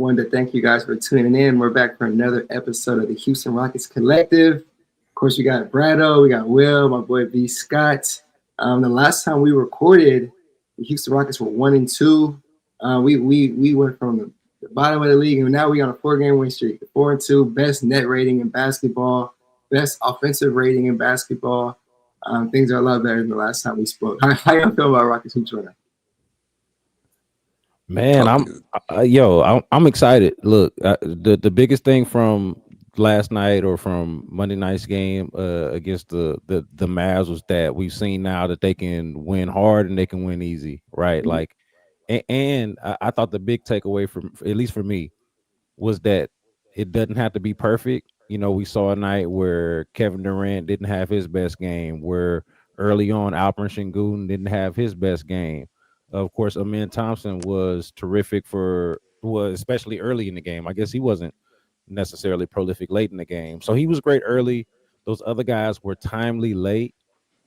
wanted to thank you guys for tuning in. We're back for another episode of the Houston Rockets Collective. Of course, we got Brado, we got Will, my boy B. Scott. The last time we recorded, the Houston Rockets were 1-2. We went from the bottom of the league, and now we're on a 4-game win streak. 4-2, best net rating in basketball, best offensive rating in basketball. Things are a lot better than the last time we spoke. How y'all feel about Rockets hoops right now? Man, I'm excited. Look, the biggest thing from last night or from Monday night's game against the Mavs was that we've seen now that they can win hard and they can win easy, right? Mm-hmm. Like, and I thought the big takeaway from, at least for me, was that it doesn't have to be perfect. You know, we saw a night where Kevin Durant didn't have his best game, where early on Alperen Sengun didn't have his best game. Of course, Amin Thompson was terrific especially early in the game. I guess he wasn't necessarily prolific late in the game. So he was great early. Those other guys were timely late,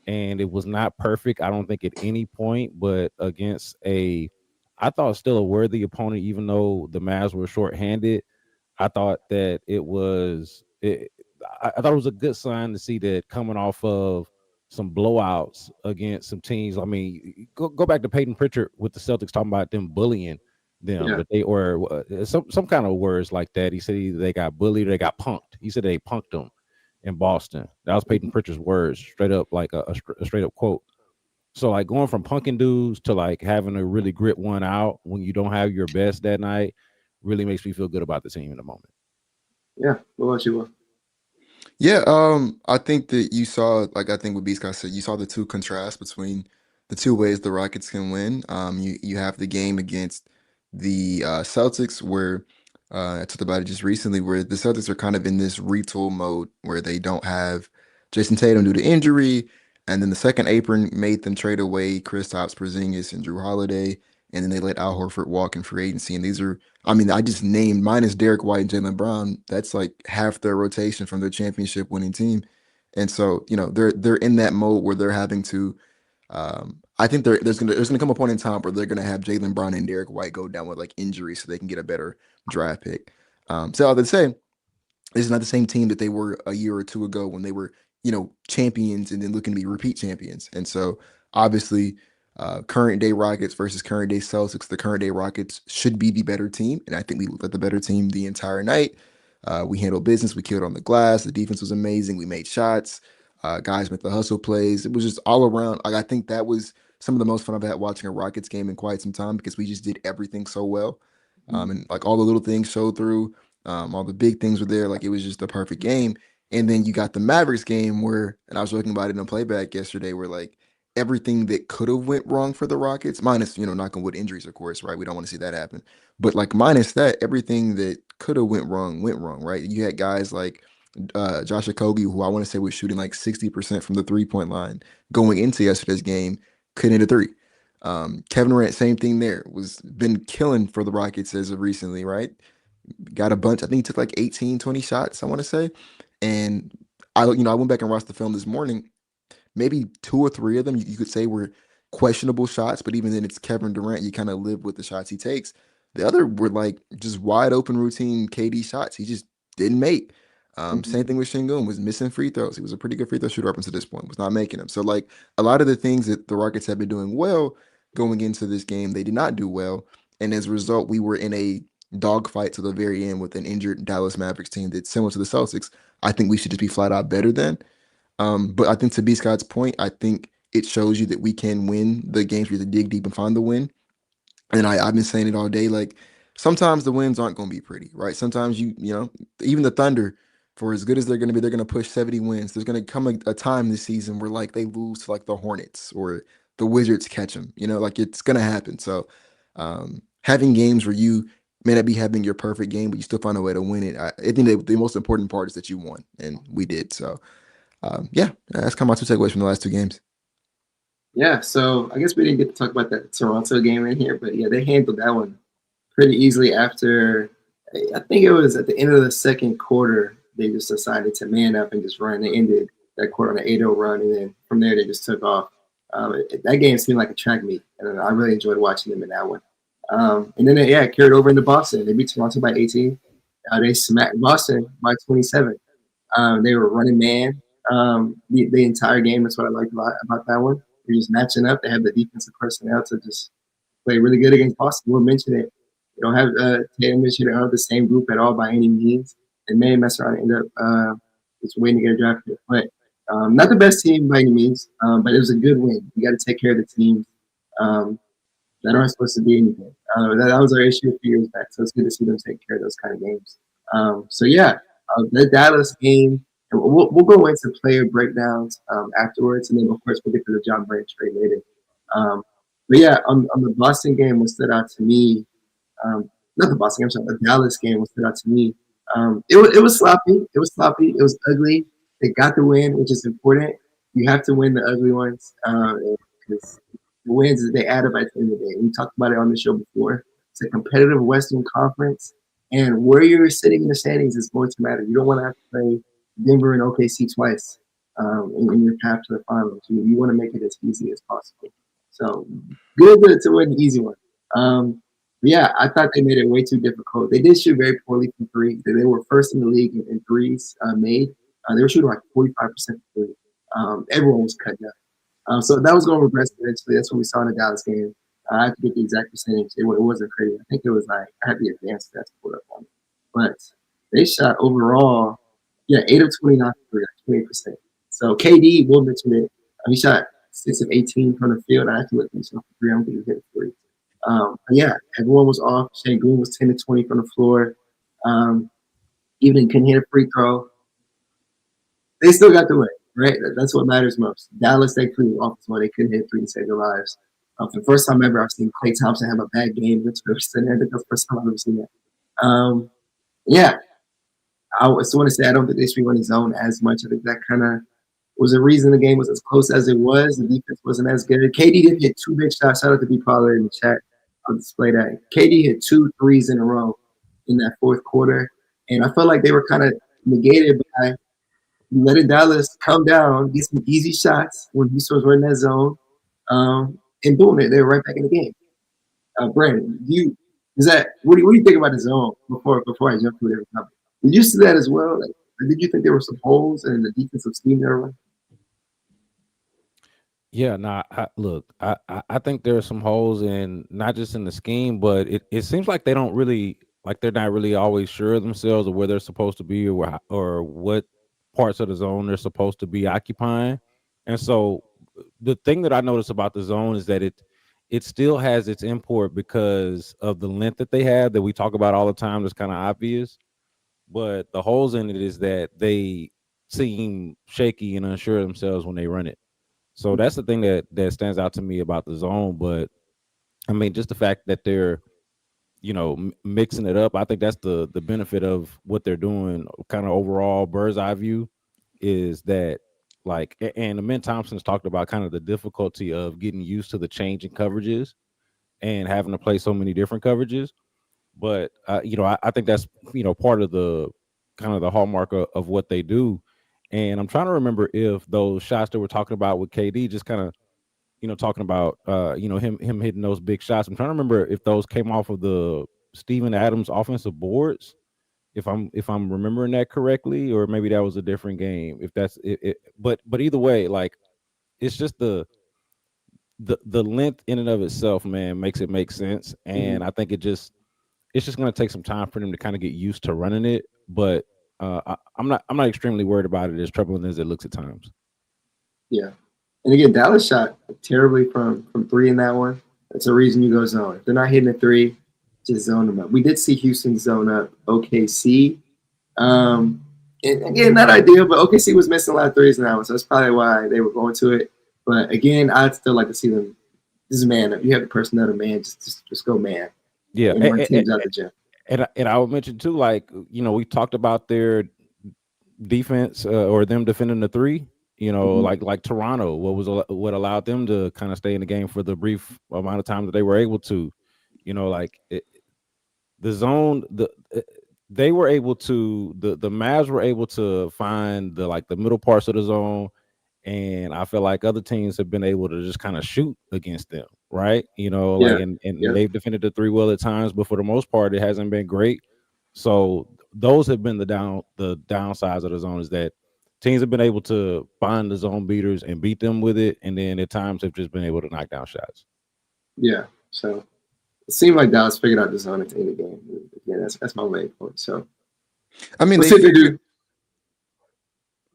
and it was not perfect, I don't think, at any point, but against I thought still a worthy opponent, even though the Mavs were shorthanded. I thought that I thought it was a good sign to see that coming off of some blowouts against some teams. I mean, go back to Peyton Pritchard with the Celtics talking about them bullying them, that they or some kind of words like that. He said either they got bullied or they got punked. He said they punked them in Boston. That was Peyton Pritchard's words, straight up, like a straight up quote. So like going from punking dudes to like having to really grit one out when you don't have your best that night really makes me feel good about the team in the moment. Yeah. What about you, Will? Yeah, I think that you saw, like I think what B Scott said, you saw the two contrasts between the two ways the Rockets can win. You have the game against the Celtics where I talked about it just recently, where the Celtics are kind of in this retool mode where they don't have Jason Tatum due to injury, and then the second apron made them trade away Kristaps Porzingis and Drew Holiday, and then they let Al Horford walk in free agency, and these are, I mean, I just named minus Derek White and Jaylen Brown. That's like half their rotation from their championship winning team. And so, they're in that mode where they're having to I think there's gonna come a point in time where they're gonna have Jaylen Brown and Derek White go down with like injuries so they can get a better draft pick. So all that to say, this is not the same team that they were a year or two ago when they were, champions and then looking to be repeat champions. And so obviously, current day Rockets versus current day Celtics, the current day Rockets should be the better team. And I think we looked at the better team the entire night. We handled business. We killed on the glass. The defense was amazing. We made shots. Guys with the hustle plays. It was just all around. Like, I think that was some of the most fun I've had watching a Rockets game in quite some time because we just did everything so well. And like all the little things showed through. All the big things were there. Like, it was just the perfect game. And then you got the Mavericks game where, and I was joking about it in a playback yesterday, where like everything that could have went wrong for the Rockets, minus, knock on wood, injuries, of course, right? We don't want to see that happen. But like minus that, everything that could have went wrong, right? You had guys like Josh Okogie, who I want to say was shooting like 60% from the 3-point line going into yesterday's game, couldn't hit a three. Kevin Durant, same thing there, was been killing for the Rockets as of recently, right? Got a bunch. I think he took like 18, 20 shots, I want to say. And I went back and watched the film this morning. Maybe 2 or 3 of them you could say were questionable shots, but even then it's Kevin Durant. You kind of live with the shots he takes. The other were like just wide open routine KD shots he just didn't make. Same thing with Sengun, was missing free throws. He was a pretty good free throw shooter up until this point, was not making them. So like a lot of the things that the Rockets have been doing well going into this game, they did not do well. And as a result, we were in a dogfight to the very end with an injured Dallas Mavericks team that's similar to the Celtics. I think we should just be flat out better than. But I think to B. Scott's point, I think it shows you that we can win the games. We have to dig deep and find the win. And I've been saying it all day. Like sometimes the wins aren't going to be pretty, right? Sometimes even the Thunder, for as good as they're going to be, they're going to push 70 wins. There's going to come a time this season where like they lose to like the Hornets or the Wizards catch them. Like it's going to happen. So having games where you may not be having your perfect game, but you still find a way to win it. I think the most important part is that you won, and we did. So. That's kind of my 2 takeaways from the last 2 games. Yeah, so I guess we didn't get to talk about that Toronto game in here, but yeah, they handled that one pretty easily after, I think it was at the end of the second quarter, they just decided to man up and just run. They ended that quarter on an 8-0 run, and then from there they just took off. That game seemed like a track meet, and I really enjoyed watching them in that one. And then yeah, it carried over into Boston. They beat Toronto by 18. They smacked Boston by 27. They were running man the entire game. That's what I liked about that one. They're just matching up. They have the defensive personnel to just play really good against Boston. We'll mention it. You don't have Tatum and Shooter of the same group at all by any means. They may mess around and end up just waiting to get a draft pick. But not the best team by any means, but it was a good win. You got to take care of the teams um, that aren't supposed to be anything. That was our issue a few years back, so it's good to see them take care of those kind of games. So yeah, the Dallas game, and we'll go into player breakdowns afterwards, and then of course we'll get to the John Morant trade later. Um, but yeah, on the Boston game, what stood out to me, not the Boston game, I'm sorry, the Dallas game, what stood out to me, it was sloppy, it was sloppy, it was ugly. They got the win, which is important. You have to win the ugly ones because the wins that they add up at the end of the day. We talked about it on the show before. It's a competitive Western Conference, and where you're sitting in the standings is going to matter. You don't want to have to play Denver and OKC twice in your path to the finals. You want to make it as easy as possible. So good to win the easy one. Yeah, I thought they made it way too difficult. They did shoot very poorly from three. They were first in the league in threes made. They were shooting like 45% from three. Everyone was cutting up. So that was going to regress eventually. That's what we saw in the Dallas game. I have to get the exact percentage. It wasn't crazy. I think it was like I had the advanced stats pulled up on it. But they shot overall, yeah, 8 of 29 for 28%. So KD, we'll mention it. He shot 6 of 18 from the field. I actually looked at himself for three. I don't think he hit three. But yeah, everyone was off. Sengun was 10 to 20 from the floor. Even couldn't hit a free throw. They still got the win, right? That's what matters most. Dallas, they couldn't off as well. They couldn't hit three to save their lives. For the first time ever, I've seen Klay Thompson have a bad game. Which I think that's the first time I've ever seen that. Yeah, I just want to say I don't think they should be running zone as much. I think that kind of was the reason the game was as close as it was. The defense wasn't as good. KD did hit two big shots. Shout out to B. Pollard in the chat. I'll display that. KD hit 2 threes in a row in that fourth quarter. And I felt like they were kind of negated by letting Dallas come down, get some easy shots when Houston was running that zone. And boom, they're right back in the game. Brandon, what do you think about the zone before I jump to a different topic? Did you see that as well? Like, did you think there were some holes in the defensive scheme there? Yeah, nah. Look, I think there are some holes in not just in the scheme, but it seems like they don't really like they're not really always sure of themselves or where they're supposed to be or what parts of the zone they're supposed to be occupying. And so the thing that I notice about the zone is that it still has its import because of the length that they have that we talk about all the time. That's kind of obvious, but the holes in it is that they seem shaky and unsure of themselves when they run it. So that's the thing that stands out to me about the zone. But I mean, just the fact that they're mixing it up. I think that's the benefit of what they're doing. Kind of overall bird's eye view is that and Amin Thompson's talked about kind of the difficulty of getting used to the changing coverages and having to play so many different coverages. But I think that's part of the kind of the hallmark of what they do. And I'm trying to remember if those shots that we're talking about with KD, just kind of talking about him hitting those big shots. I'm trying to remember if those came off of the Steven Adams offensive boards, if I'm remembering that correctly, or maybe that was a different game. If that's it, but either way, like it's just the length in and of itself, man, makes it make sense. And I think it's just going to take some time for them to kind of get used to running it. But I'm not extremely worried about it as troubling as it looks at times. Yeah. And again, Dallas shot terribly from three in that one. That's a reason you go zone. If they're not hitting a three, just zone them up. We did see Houston zone up OKC. And again, not ideal, but OKC was missing a lot of threes in that one, so that's probably why they were going to it. But again, I'd still like to see them. This is man up. You have the personnel to man. Just go man. Yeah, and run teams out the gym. And I would mention too, like we talked about their defense or them defending the three. Like Toronto, what allowed them to kind of stay in the game for the brief amount of time that they were able to. The zone, they were able to the Mavs were able to find the middle parts of the zone, and I feel like other teams have been able to just kind of shoot against them. right? You know, like Yeah. and Yeah. they've defended the three well at times, but for the most part, it hasn't been great. So those have been the downsides of the zone is that teams have been able to find the zone beaters and beat them with it, and then at times have just been able to knock down shots. Yeah. So it seemed like Dallas figured out the zone at the end of the game. Yeah, that's my main point. So I mean, we'll see if they do.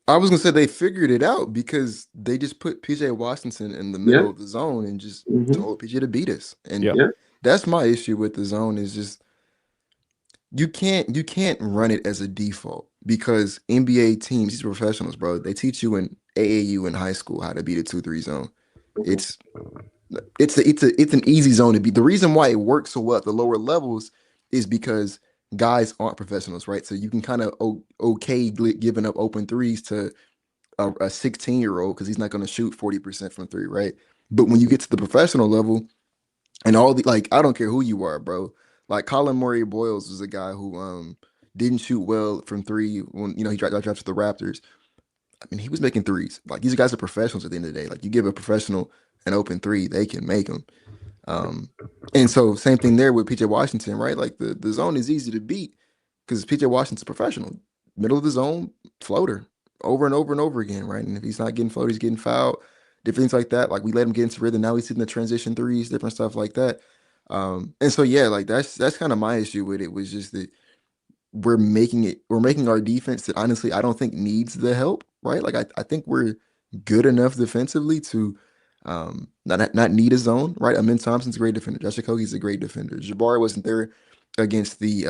I was gonna say they figured it out because they just put PJ Washington in the Yeah. middle of the zone and just Mm-hmm. told PJ to beat us. And Yeah. Yeah. that's my issue with the zone is just you can't run it as a default because NBA teams, these professionals, bro, they teach you in AAU in high school how to beat a 2-3 zone. Mm-hmm. It's an easy zone to beat. The reason why it works so well at the lower levels is because guys aren't professionals, right? So you can kind of okay giving up open threes to a 16-year-old because he's not going to shoot 40% from three, right? But when you get to the professional level and all the like, I don't care who you are, bro. Like Colin Murray Boyles was a guy who didn't shoot well from three when he drafted the Raptors. I mean, he was making threes. Like these guys are professionals at the end of the day. Like you give a professional an open three, they can make them. Um, and so same thing there with PJ Washington, right? Like the zone is easy to beat because PJ Washington's a professional. Middle of the zone, floater, over and over and over again, right? And if he's not getting floated, he's getting fouled, different things like that. Like we let him get into rhythm. Now he's hitting the transition threes, different stuff like that. And so yeah, like that's kind of my issue with it was just that we're making our defense that honestly I don't think needs the help, right? Like I think we're good enough defensively to not need a zone, right? Amin Thompson's a great defender. Josh Okogie's a great defender. Jabari wasn't there against the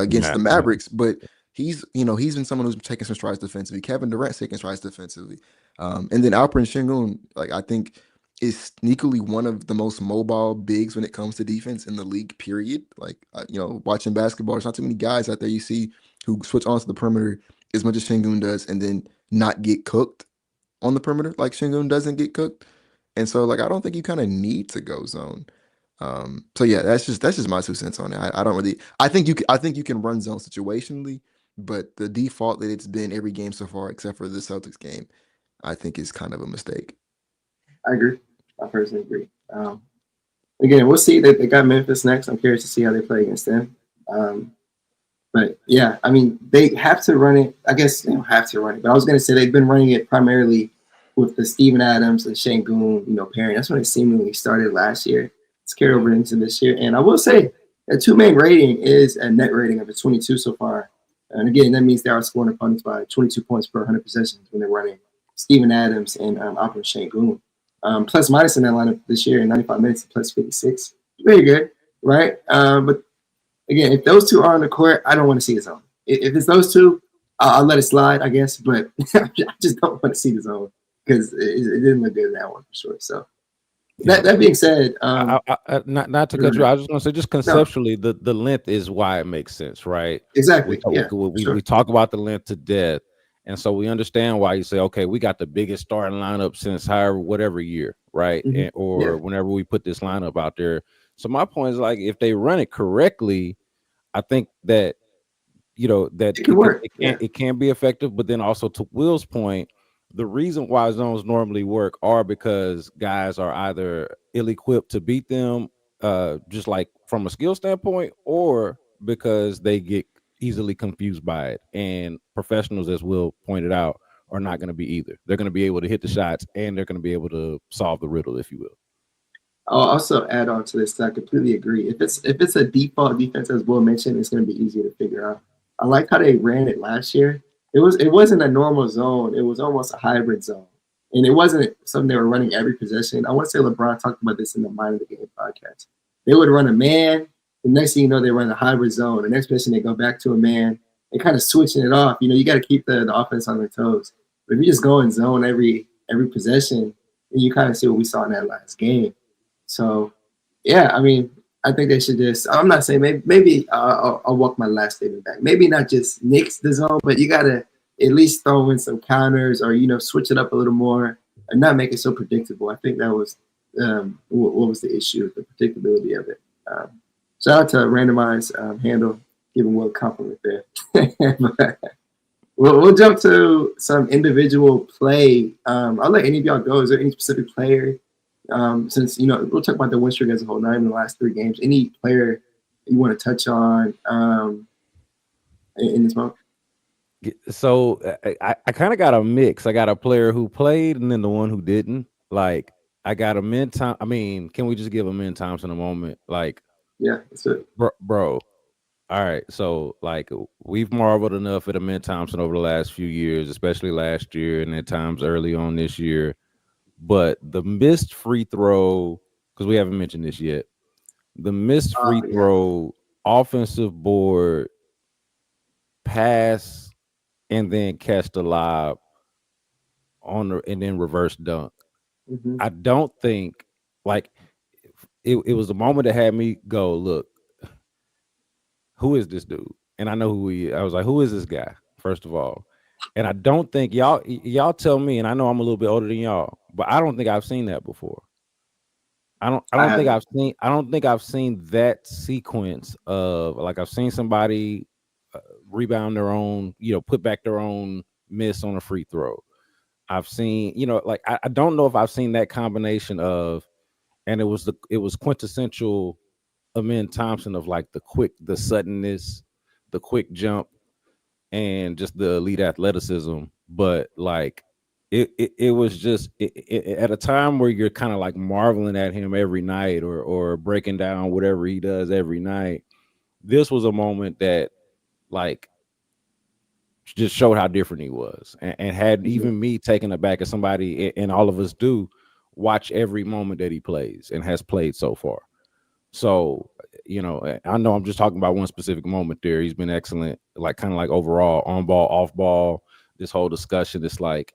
Yeah. Mavericks, but he's been someone who's taking some strides defensively. Kevin Durant's taking strides defensively. And then Alperen Sengun, like I think is sneakily one of the most mobile bigs when it comes to defense in the league, period. Like, watching basketball, there's not too many guys out there you see who switch onto the perimeter as much as Sengun does and then not get cooked on the perimeter like Sengun doesn't get cooked. And so, like, I don't think you kind of need to go zone. So yeah, that's just my 2 cents on it. I don't really. I think you can run zone situationally, but the default that it's been every game so far, except for the Celtics game, I think is kind of a mistake. I agree. I personally agree. Again, we'll see. They got Memphis next. I'm curious to see how they play against them. But yeah, I mean, they have to run it. I guess they don't have to run it, but I was going to say they've been running it primarily with the Steven Adams and Sengun, pairing. That's when it seemingly started last year. It's carried over into this year. And I will say the two-man rating is a net rating of a 22 so far. And again, that means they are scoring opponents by 22 points per 100 possessions when they're running Steven Adams and Alperen Sengun. Plus minus in that lineup this year in 95 minutes, plus 56. Very good, right? But again, if those two are on the court, I don't want to see the zone. If it's those two, I'll let it slide, I guess. But I just don't want to see the zone because it didn't look good in that one for sure. So that being said, not to cut you, I was just going to say, just conceptually, the length is why it makes sense, right? Exactly. We talk about the length to death, and so we understand why you say, okay, we got the biggest starting lineup since whatever year, right? Mm-hmm. Whenever we put this lineup out there. So my point is, like, if they run it correctly, I think that that it can work. It can be effective, but then also to Will's point, the reason why zones normally work are because guys are either ill-equipped to beat them, just like from a skill standpoint, or because they get easily confused by it. And professionals, as Will pointed out, are not going to be either. They're going to be able to hit the shots and they're going to be able to solve the riddle, if you will. I'll also add on to this. I completely agree. If it's a default defense, as Will mentioned, it's going to be easier to figure out. I like how they ran it last year. It wasn't a normal zone. It was almost a hybrid zone, and it wasn't something they were running every possession. I want to say LeBron talked about this in the Mind of the Game podcast. They would run a man. The next thing you know, they run a hybrid zone. The next possession, they go back to a man. They kind of switching it off. You got to keep the offense on their toes. But if you just go in zone every possession, then you kind of see what we saw in that last game. So, yeah, I mean, I think they should just. I'm not saying maybe I'll walk my last statement back. Maybe not just nix the zone, but you gotta at least throw in some counters or switch it up a little more and not make it so predictable. I think that was what was the issue, the predictability of it. Shout out to randomized handle, giving Will a compliment there. But we'll jump to some individual play. I'll let any of y'all go. Is there any specific player Since we'll talk about the win streak as a whole, not even the last 3 games. Any player you want to touch on in this moment? So I kind of got a mix. I got a player who played and then the one who didn't. Like I got a Min Thompson. I mean, can we just give a Min Thompson a moment? Like, Yeah, that's it. bro. All right, so like we've marveled enough at Min Thompson over the last few years, especially last year and at times early on this year. But the missed free throw, because we haven't mentioned this yet, the missed free Yeah. throw, offensive board, pass, and then catch the lob and then reverse dunk. Mm-hmm. I don't think like it was the moment that had me go, look, who is this dude? And I know who he is. I was like, who is this guy? First of all. And I don't think y'all tell me, and I know I'm a little bit older than y'all, but I don't think I've seen that before. I don't think I've seen that sequence of like I've seen somebody rebound their own, put back their own miss on a free throw. I've seen, like I don't know if I've seen that combination of, and it was quintessential Amin Thompson of like the suddenness, the quick jump, and just the elite athleticism. But like it was just at a time where you're kind of like marveling at him every night or breaking down whatever he does every night. This was a moment that like just showed how different he was, and had even me taken aback as somebody, and all of us do watch every moment that he plays and has played so far. So, I know I'm just talking about one specific moment there. He's been excellent, like kind of like overall on ball, off ball, this whole discussion. It's like,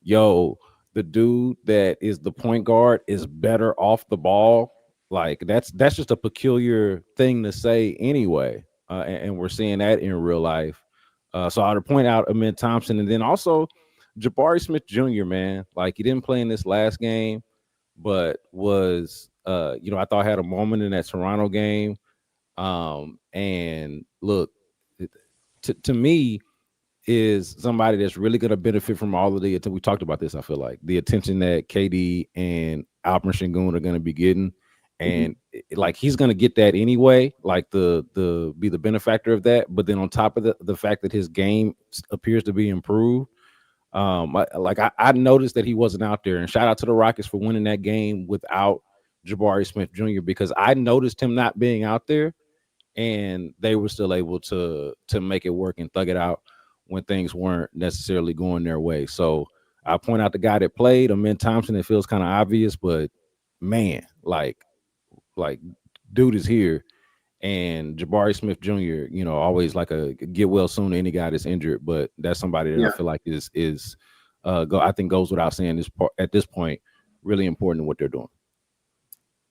yo, the dude that is the point guard is better off the ball. Like that's just a peculiar thing to say anyway. And we're seeing that in real life. So I would point out Amin Thompson, and then also Jabari Smith Jr., man. Like he didn't play in this last game, but was I thought had a moment in that Toronto game. And look, to me, is somebody that's really going to benefit from all of the we talked about this. I feel like the attention that KD and Alperen Sengun are going to be getting, and like he's going to get that anyway. Like the be the benefactor of that. But then on top of the fact that his game appears to be improved, I noticed that he wasn't out there. And shout out to the Rockets for winning that game without Jabari Smith Jr. because I noticed him not being out there, and they were still able to make it work and thug it out when things weren't necessarily going their way. So I point out the guy that played, Amin Thompson. It feels kind of obvious, but man, like dude is here. And Jabari Smith Jr., always like a get well soon to any guy that's injured, but that's somebody that I feel like is I think goes without saying at this point, really important in what they're doing.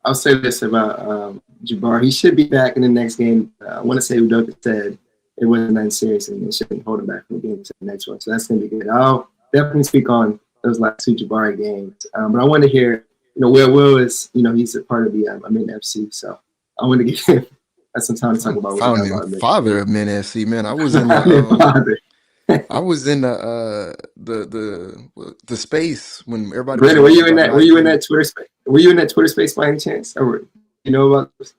I'll say this about Jabari. He should be back in the next game. I want to say Udoka said it wasn't that serious and it shouldn't hold him back from getting to the next one. So that's going to be good. I'll definitely speak on those last 2 Jabari games. But I want to hear, where Will is, he's a part of the Amin FC. So I want to give him some time to talk about what father of Min FC, man. I was in the I was in the space when everybody. Brandon, were you in that? Were you in that Twitter space? Were you in that Twitter space by any chance? Or about this?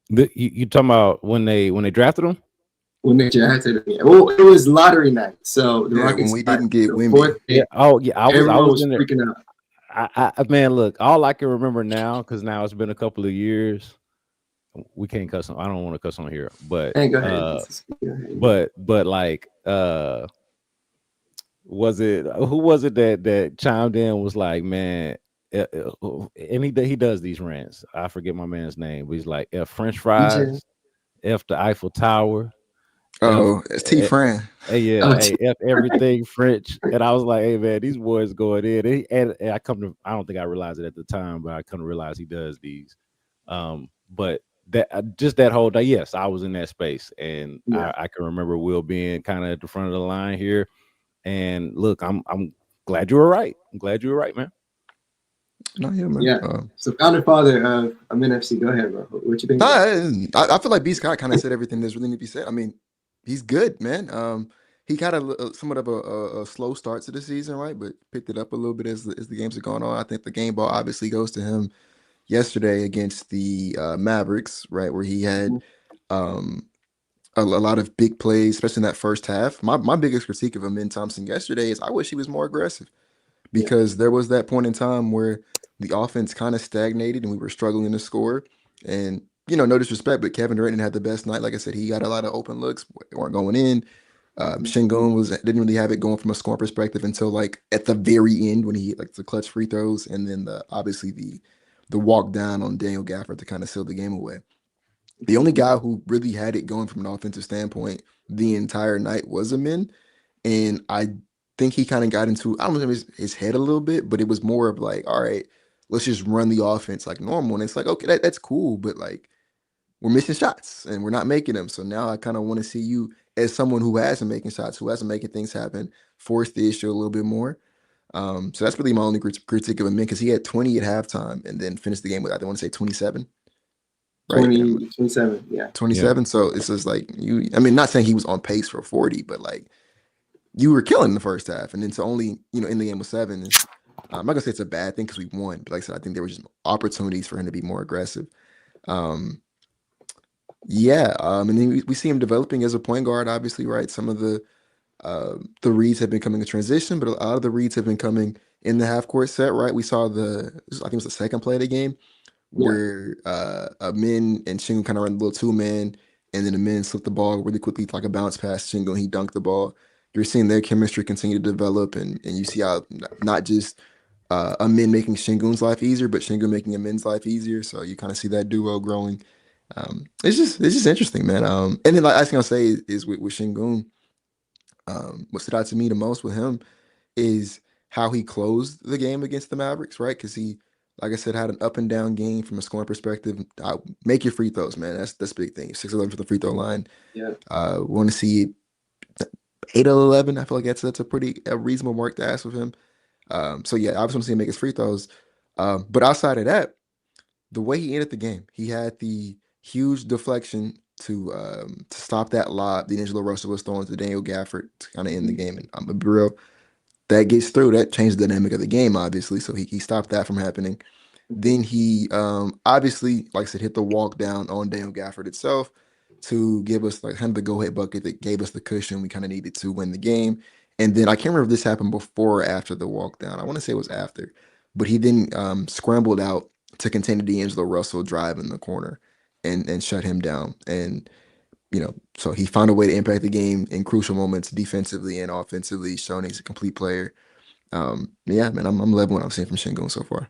You talking about when they drafted him? When they drafted him, yeah. Well, it was lottery night, so the Rockets when we didn't get Wemby. I was in there. Freaking out. I man, look, all I can remember now, because now it's been a couple of years. We can't cuss on. I don't want to cuss on here, but hey, go ahead. But like, was it who was it that chimed in? Was like, man, and he does these rants. I forget my man's name, but he's like, F French fries, F the Eiffel Tower. Oh, it's T Fran. Hey, F everything French. And I was like, hey man, these boys going in. And I don't think I realized it at the time, but I couldn't realize he does these. But that just that whole day, yes, I was in that space, and I can remember Will being kind of at the front of the line here. And look, I'm glad you were right. I'm glad you were right, man. No, yeah, man. Yeah. So, founder father of Amin FC, go ahead, bro. What you think? I feel like B Scott kind of said everything that's really need to be said. I mean, he's good, man. he got somewhat of a slow start to the season, right? But picked it up a little bit as the games are going on. I think the game ball obviously goes to him yesterday against the Mavericks, right, where he had um, a lot of big plays, especially in that first half. My biggest critique of Amin Thompson yesterday is I wish he was more aggressive Yeah. because there was that point in time where the offense kind of stagnated and we were struggling to score. And no disrespect, but Kevin Durant had the best night. Like I said, he got a lot of open looks, weren't going in. Sengun didn't really have it going from a scoring perspective until like at the very end when he like the clutch free throws and then obviously the walk down on Daniel Gafford to kind of seal the game away. The only guy who really had it going from an offensive standpoint the entire night was Amin. And I think he kind of got into, I don't know, his head a little bit, but it was more of like, all right, let's just run the offense like normal. And it's like, okay, that's cool, but like we're missing shots and we're not making them. So now I kind of want to see you as someone who hasn't making shots, who hasn't making things happen, force the issue a little bit more. So that's really my only critique of him, because he had 20 at halftime and then finished the game with, I want to say 27, right? 27, yeah. 27. So it's just like I mean, not saying he was on pace for 40, but like you were killing the first half. And then to only, in the game with 7, I'm not gonna say it's a bad thing because we won, but like I said, I think there were just opportunities for him to be more aggressive. And then we see him developing as a point guard, obviously, right? Some of the reads have been coming in transition, but a lot of the reads have been coming in the half court set, right? We saw I think it was the second play of the game where Min and Shingun kind of run a little 2-man, and then the men slipped the ball really quickly like a bounce pass. Shingun, he dunked the ball. You're seeing their chemistry continue to develop, and you see how not just Min making Shingun's life easier, but Shingun making Min's life easier. So you kind of see that duo growing. It's just interesting, man. And then like I was gonna say is with Shingun, what stood out to me the most with him is how he closed the game against the Mavericks, right? Because he, like I said, had an up and down game from a scoring perspective. Make your free throws, man. That's the big thing. 6-11 for the free throw line. Yeah. Want to see 8-11. I feel like that's a reasonable mark to ask of him. So yeah, I was want to see him make his free throws. But outside of that, the way he ended the game, he had the huge deflection to stop that lob D'Angelo Russell was throwing to Daniel Gafford to kind of end the game. And I'm gonna be real, that gets through. That changed the dynamic of the game, obviously. So he stopped that from happening. Then he obviously, like I said, hit the walk down on Daniel Gafford itself to give us like kind of the go-ahead bucket that gave us the cushion we kind of needed to win the game. And then I can't remember if this happened before or after the walk down. I want to say it was after. But he then scrambled out to contain the D'Angelo Russell drive in the corner and shut him down. And so he found a way to impact the game in crucial moments defensively and offensively, showing he's a complete player. Yeah, man, I'm loving what I'm seeing from Sengun so far.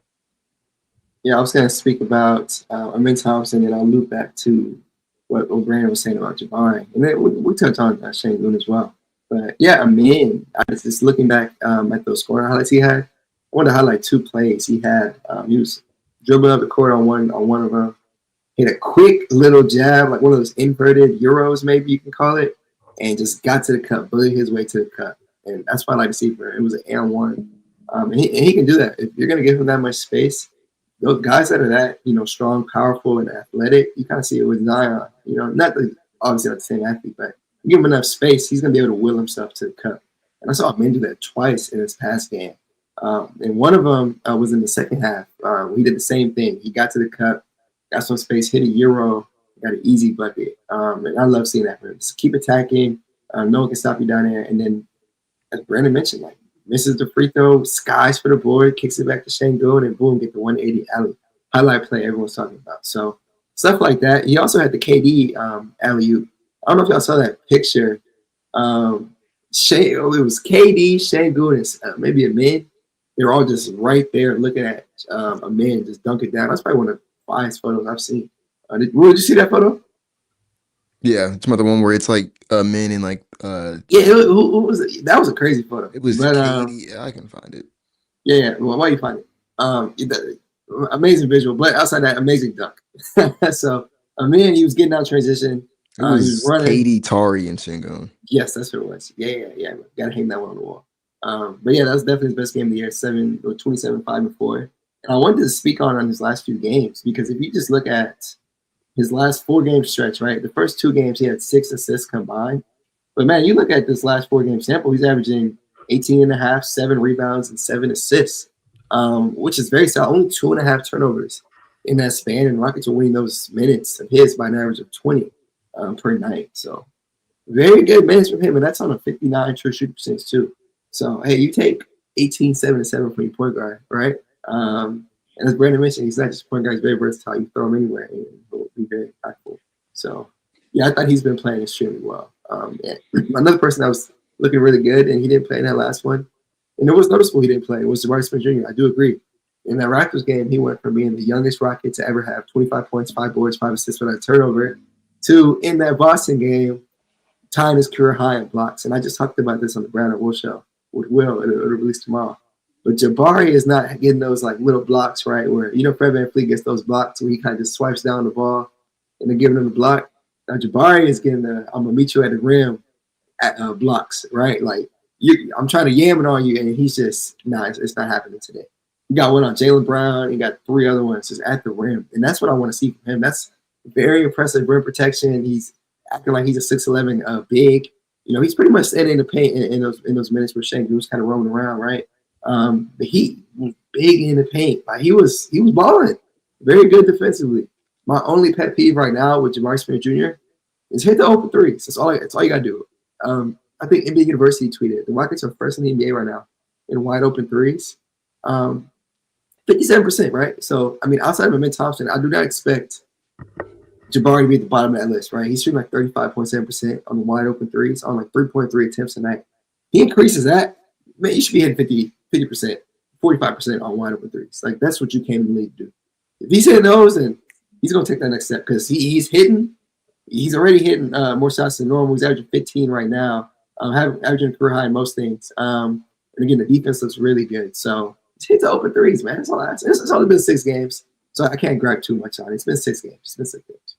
Yeah, I was going to speak about Amin Thompson, and I'll loop back to what Brandon was saying about Jabari. And then we touched on Sengun as well. But yeah, Amin, I was just looking back at those scoring highlights he had. I want to highlight 2 plays he had. He was dribbling up the court on one of them. Hit a quick little jab, like one of those inverted Euros, maybe you can call it, and just got to the cup, bullied his way to the cup. And that's what I like to see for him. It was an and one. And he can do that. If you're going to give him that much space, those guys that are that, strong, powerful, and athletic, you kind of see it with Zion. Obviously not the same athlete, but you give him enough space, he's going to be able to will himself to the cup. And I saw him do that twice in his past game. And one of them was in the second half. He did the same thing. He got to the cup, got some space, hit a Euro, got an easy bucket. And I love seeing that for him. Just keep attacking. No one can stop you down there. And then, as Brandon mentioned, like misses the free throw, skies for the board, kicks it back to Sengun, and boom, get the 180 alley. Highlight play everyone's talking about. So stuff like that. He also had the KD alley-oop. I don't know if y'all saw that picture. It was KD, Sengun, and maybe a mid. They're all just right there looking at a man just dunk it down. That's probably one of the finest photos I've seen. Did you see that photo? Yeah, it's another one where it's like men in like who was it? That was a crazy photo. It was Katie. I can find it. Yeah. Well, why you find it? Amazing visual, but outside that, amazing dunk. So man, he was getting out transition. It was, he was running. Katie, Tari, and Sengun. Yes, that's what it was. Yeah. Gotta hang that one on the wall. But yeah, that was definitely his best game of the year. 27, 5, and 4. And I wanted to speak on his last few games, because if you just look at his last 4-game stretch, right? The first 2 games he had 6 assists combined, But man, you look at this last 4 game sample, he's averaging 18 and a half, 7 rebounds, and 7 assists, which is very solid. Only 2.5 turnovers in that span, and Rockets are winning those minutes of his by an average of 20 per night. So very good minutes from him, and that's on a 59 true shooting percentage too. So hey, you take 18, 7, and 7 from your point guard, right? And as Brandon mentioned, he's not just a point guard; he's very versatile. You throw him anywhere, and he'll be very impactful. So yeah, I thought he's been playing extremely well. Another person that was looking really good, and he didn't play in that last one, and it was noticeable he didn't play, was Jabari Smith Jr. I do agree. In that Raptors game, he went from being the youngest Rocket to ever have 25 points, 5 boards, 5 assists without a turnover, to in that Boston game, tying his career high in blocks. And I just talked about this on the Brandon Will show with Will. It'll release tomorrow. But Jabari is not getting those like little blocks, right? Where, Fred VanVleet gets those blocks where he kind of just swipes down the ball and then giving him the block. Now Jabari is getting the I'm gonna meet you at the rim at blocks, right? Like I'm trying to yam it on you, and he's just it's not happening today. You got one on Jaylen Brown, you got 3 other ones just at the rim, and that's what I want to see from him. That's very impressive rim protection. He's acting like he's a 6'11" big. He's pretty much staying in the paint in those minutes where Sengun was kind of roaming around, right? But he was big in the paint. Like he was balling, very good defensively. My only pet peeve right now with Jabari Smith Jr. is hit the open threes. That's all you gotta do. I think NBA University tweeted the Rockets are first in the NBA right now in wide open threes. 57%, right? So I mean, outside of Amin Thompson, I do not expect Jabari to be at the bottom of that list, right? He's shooting like 35.7% on the wide open threes on like 3.3 attempts a night. He increases that, man, you should be hitting 50%, 45% on wide open threes. Like that's what you came to the league to do. If he's hitting those, then he's gonna take that next step because he's already hitting more shots than normal. He's averaging 15 right now, averaging career high in most things. And again, the defense looks really good. So just hit the open threes, man. That's all I ask. It's only been 6 games. So I can't gripe too much on it. It's been 6 games.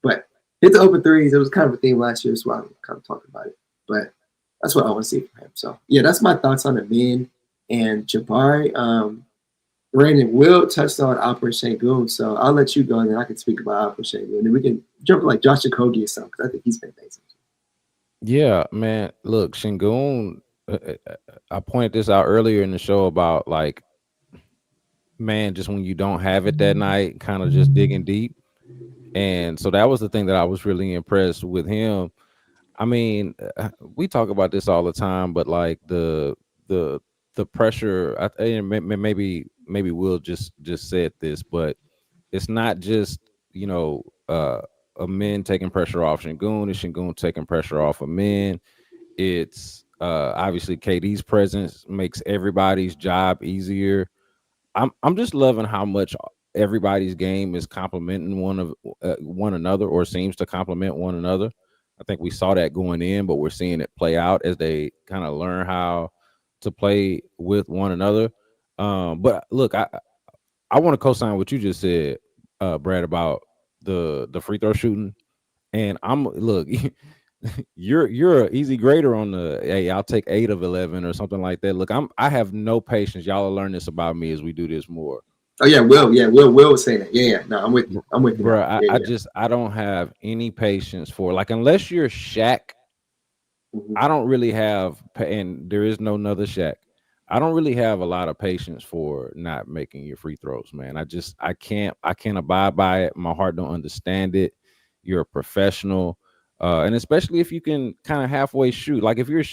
But hit the open threes. It was kind of a theme last year, so I'm kind of talking about it. But that's what I want to see from him. So, yeah, that's my thoughts on Amin and Jabari. Brandon Will touched on Operation Sengun, so I'll let you go, and then I can speak about Operation Sengun. And then we can jump to like Josh Okogie or something, because I think he's been amazing. Yeah, man. Look, Sengun, I pointed this out earlier in the show about like, man, just when you don't have it that night, kind of just digging deep. And so that was the thing that I was really impressed with him. I mean, we talk about this all the time, but like the pressure, maybe Will just said this, but it's not just, a men taking pressure off Sengun, and Sengun taking pressure off a men. It's obviously KD's presence makes everybody's job easier. I'm just loving how much everybody's game is complementing one another, or seems to complement one another. I think we saw that going in, but we're seeing it play out as they kind of learn how to play with one another. But look, I want to co-sign what you just said, Brad, about the free throw shooting. And look, you're an easy grader on the, hey, I'll take 8 of 11 or something like that. Look, I have no patience. Y'all will learn this about me as we do this more. Oh yeah, Will was saying that. Yeah. No, I'm with you. Bro, I don't have any patience for, like, unless you're Shaq. Mm-hmm. I don't really have, and there is no another Shaq. I don't really have a lot of patience for not making your free throws, man. I can't abide by it. My heart don't understand it. You're a professional. And especially if you can kind of halfway shoot, like if you're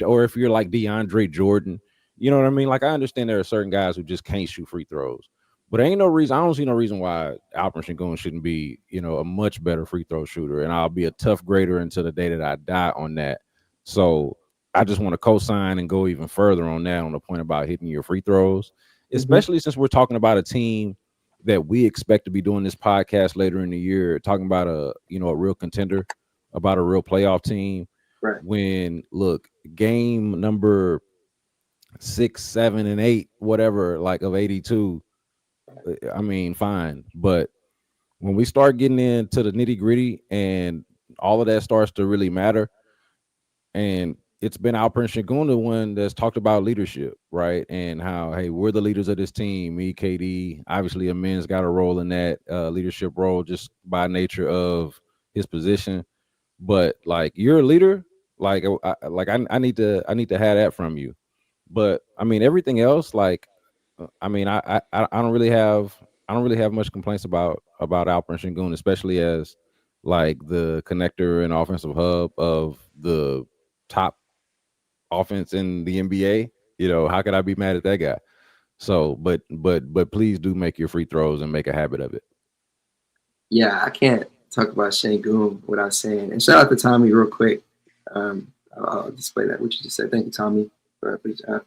like DeAndre Jordan, you know what I mean? Like I understand there are certain guys who just can't shoot free throws, but I don't see no reason why Alperen Sengun shouldn't be, a much better free throw shooter. And I'll be a tough grader until the day that I die on that. So I just want to co-sign and go even further on that, on the point about hitting your free throws, especially since we're talking about a team that we expect to be doing this podcast later in the year, talking about a real contender, about a real playoff team. Right. When look, game number 6, 7, and 8, whatever, like of 82, I mean, fine. But when we start getting into the nitty gritty and all of that starts to really matter, and it's been Alperen Sengun, the one that's talked about leadership, right? And how, hey, we're the leaders of this team. Me, KD, obviously, Amin's got a role in that leadership role just by nature of his position. But like, you're a leader, Like I need to have that from you. But I mean everything else, like I mean I don't really have much complaints about Alperen Sengun, especially as like the connector and offensive hub of the top offense in the NBA. You know, how could I be mad at that guy? So, but please do make your free throws and make a habit of it. Yeah, I can't talk about Sengun without saying, and shout out to Tommy real quick. I'll display that what you just said. Thank you, Tommy, for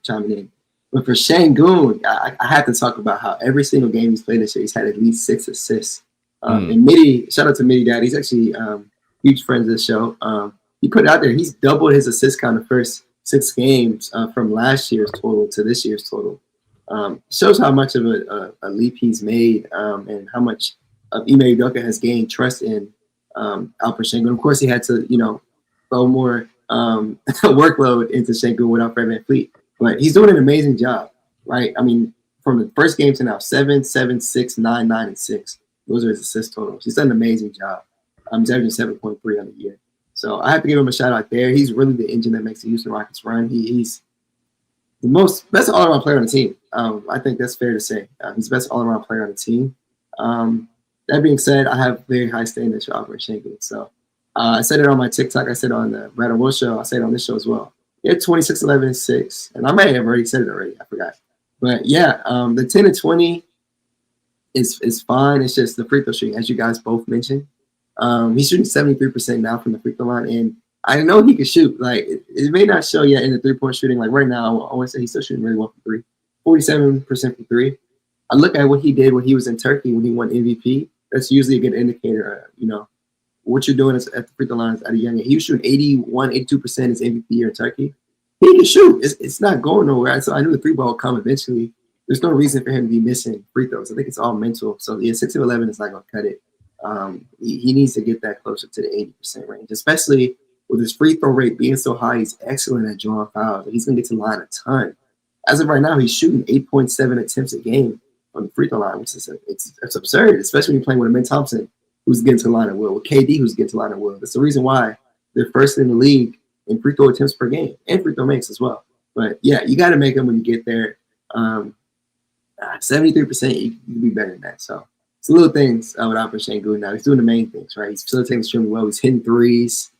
chiming in. But for Sengun, I have to talk about how every single game he's played this year, he's had at least 6 assists. And Mitty, shout out to Mitty Dad. He's actually huge friends of the show. He put it out there. He's doubled his assist count the first 6 games from last year's total to this year's total. Shows how much of a leap he's made and how much Ime Udoka has gained trust in Alperen Sengun. Of course, he had to, throw more workload into Sengun without Fred VanVleet. But he's doing an amazing job, right? I mean, from the first game to now, 7, 7, 6, 9, 9, and 6. Those are his assist totals. He's done an amazing job. He's averaging 7.3 on the year. So I have to give him a shout out there. He's really the engine that makes the Houston Rockets run. He's the best all-around player on the team. I think that's fair to say. He's the best all-around player on the team. That being said, I have very high standards for Alperen Sengun. So I said it on my TikTok. I said it on the Brad and Will show. I said it on this show as well. Yeah, 26, 11, and 6. And I may have already said it already. I forgot. But yeah, the 10 and 20 is fine. It's just the free throw shooting, as you guys both mentioned. He's shooting 73% now from the free throw line. And I know he can shoot. Like, it may not show yet in the three-point shooting. Like, right now, I want to say he's still shooting really well from 3. 47% from 3. I look at what he did when he was in Turkey when he won MVP. That's usually a good indicator, what you're doing at the free throw lines at a young age. He was shooting 81, 82% his MVP year in Turkey. He can shoot. It's not going nowhere. So I knew the 3 ball would come eventually. There's no reason for him to be missing free throws. I think it's all mental. So, yeah, 6 of 11 is not going to cut it. He needs to get that closer to the 80% range, especially with his free throw rate being so high. He's excellent at drawing fouls. He's going to get to the line a ton. As of right now, he's shooting 8.7 attempts a game on the free throw line, which is it's absurd, especially when you're playing with Amen Thompson, who's getting to the line at will, with KD, who's getting to the line at will. That's the reason why they're first in the league in free throw attempts per game and free throw makes as well. But, yeah, you got to make them when you get there. 73%, you can be better than that. So it's the little things with Alperen Sengun now. He's doing the main things, right? He's facilitating extremely well. He's hitting threes.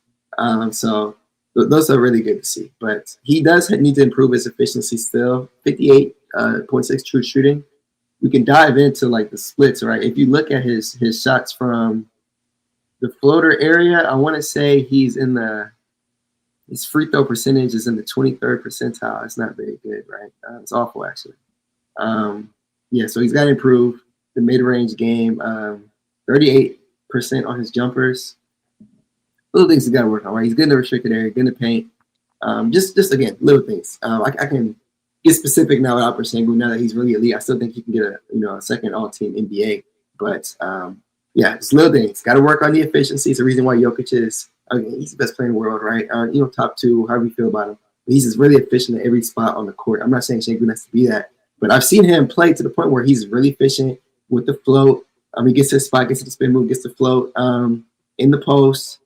So those are really good to see. But he does need to improve his efficiency still. 58.6 true shooting. We can dive into like the splits, right? If you look at his shots from the floater area, I want to say he's in his free throw percentage is in the 23rd percentile. It's not very good, right? It's awful, actually. Yeah, so he's got to improve the mid-range game. 38% on his jumpers. Little things he's got to work on, right? He's good in the restricted area, good in the paint. Just again, little things. I can get specific now with Alperen Sengun now that he's really elite. I still think he can get a second all-team NBA. But yeah, it's little things. Got to work on the efficiency. It's the reason why Jokic is he's the best player in the world, right? Top 2, however you feel about him. But he's just really efficient at every spot on the court. I'm not saying Sengun has to be that, but I've seen him play to the point where he's really efficient with the float. He gets to the spot, gets to the spin move, gets to float in the post.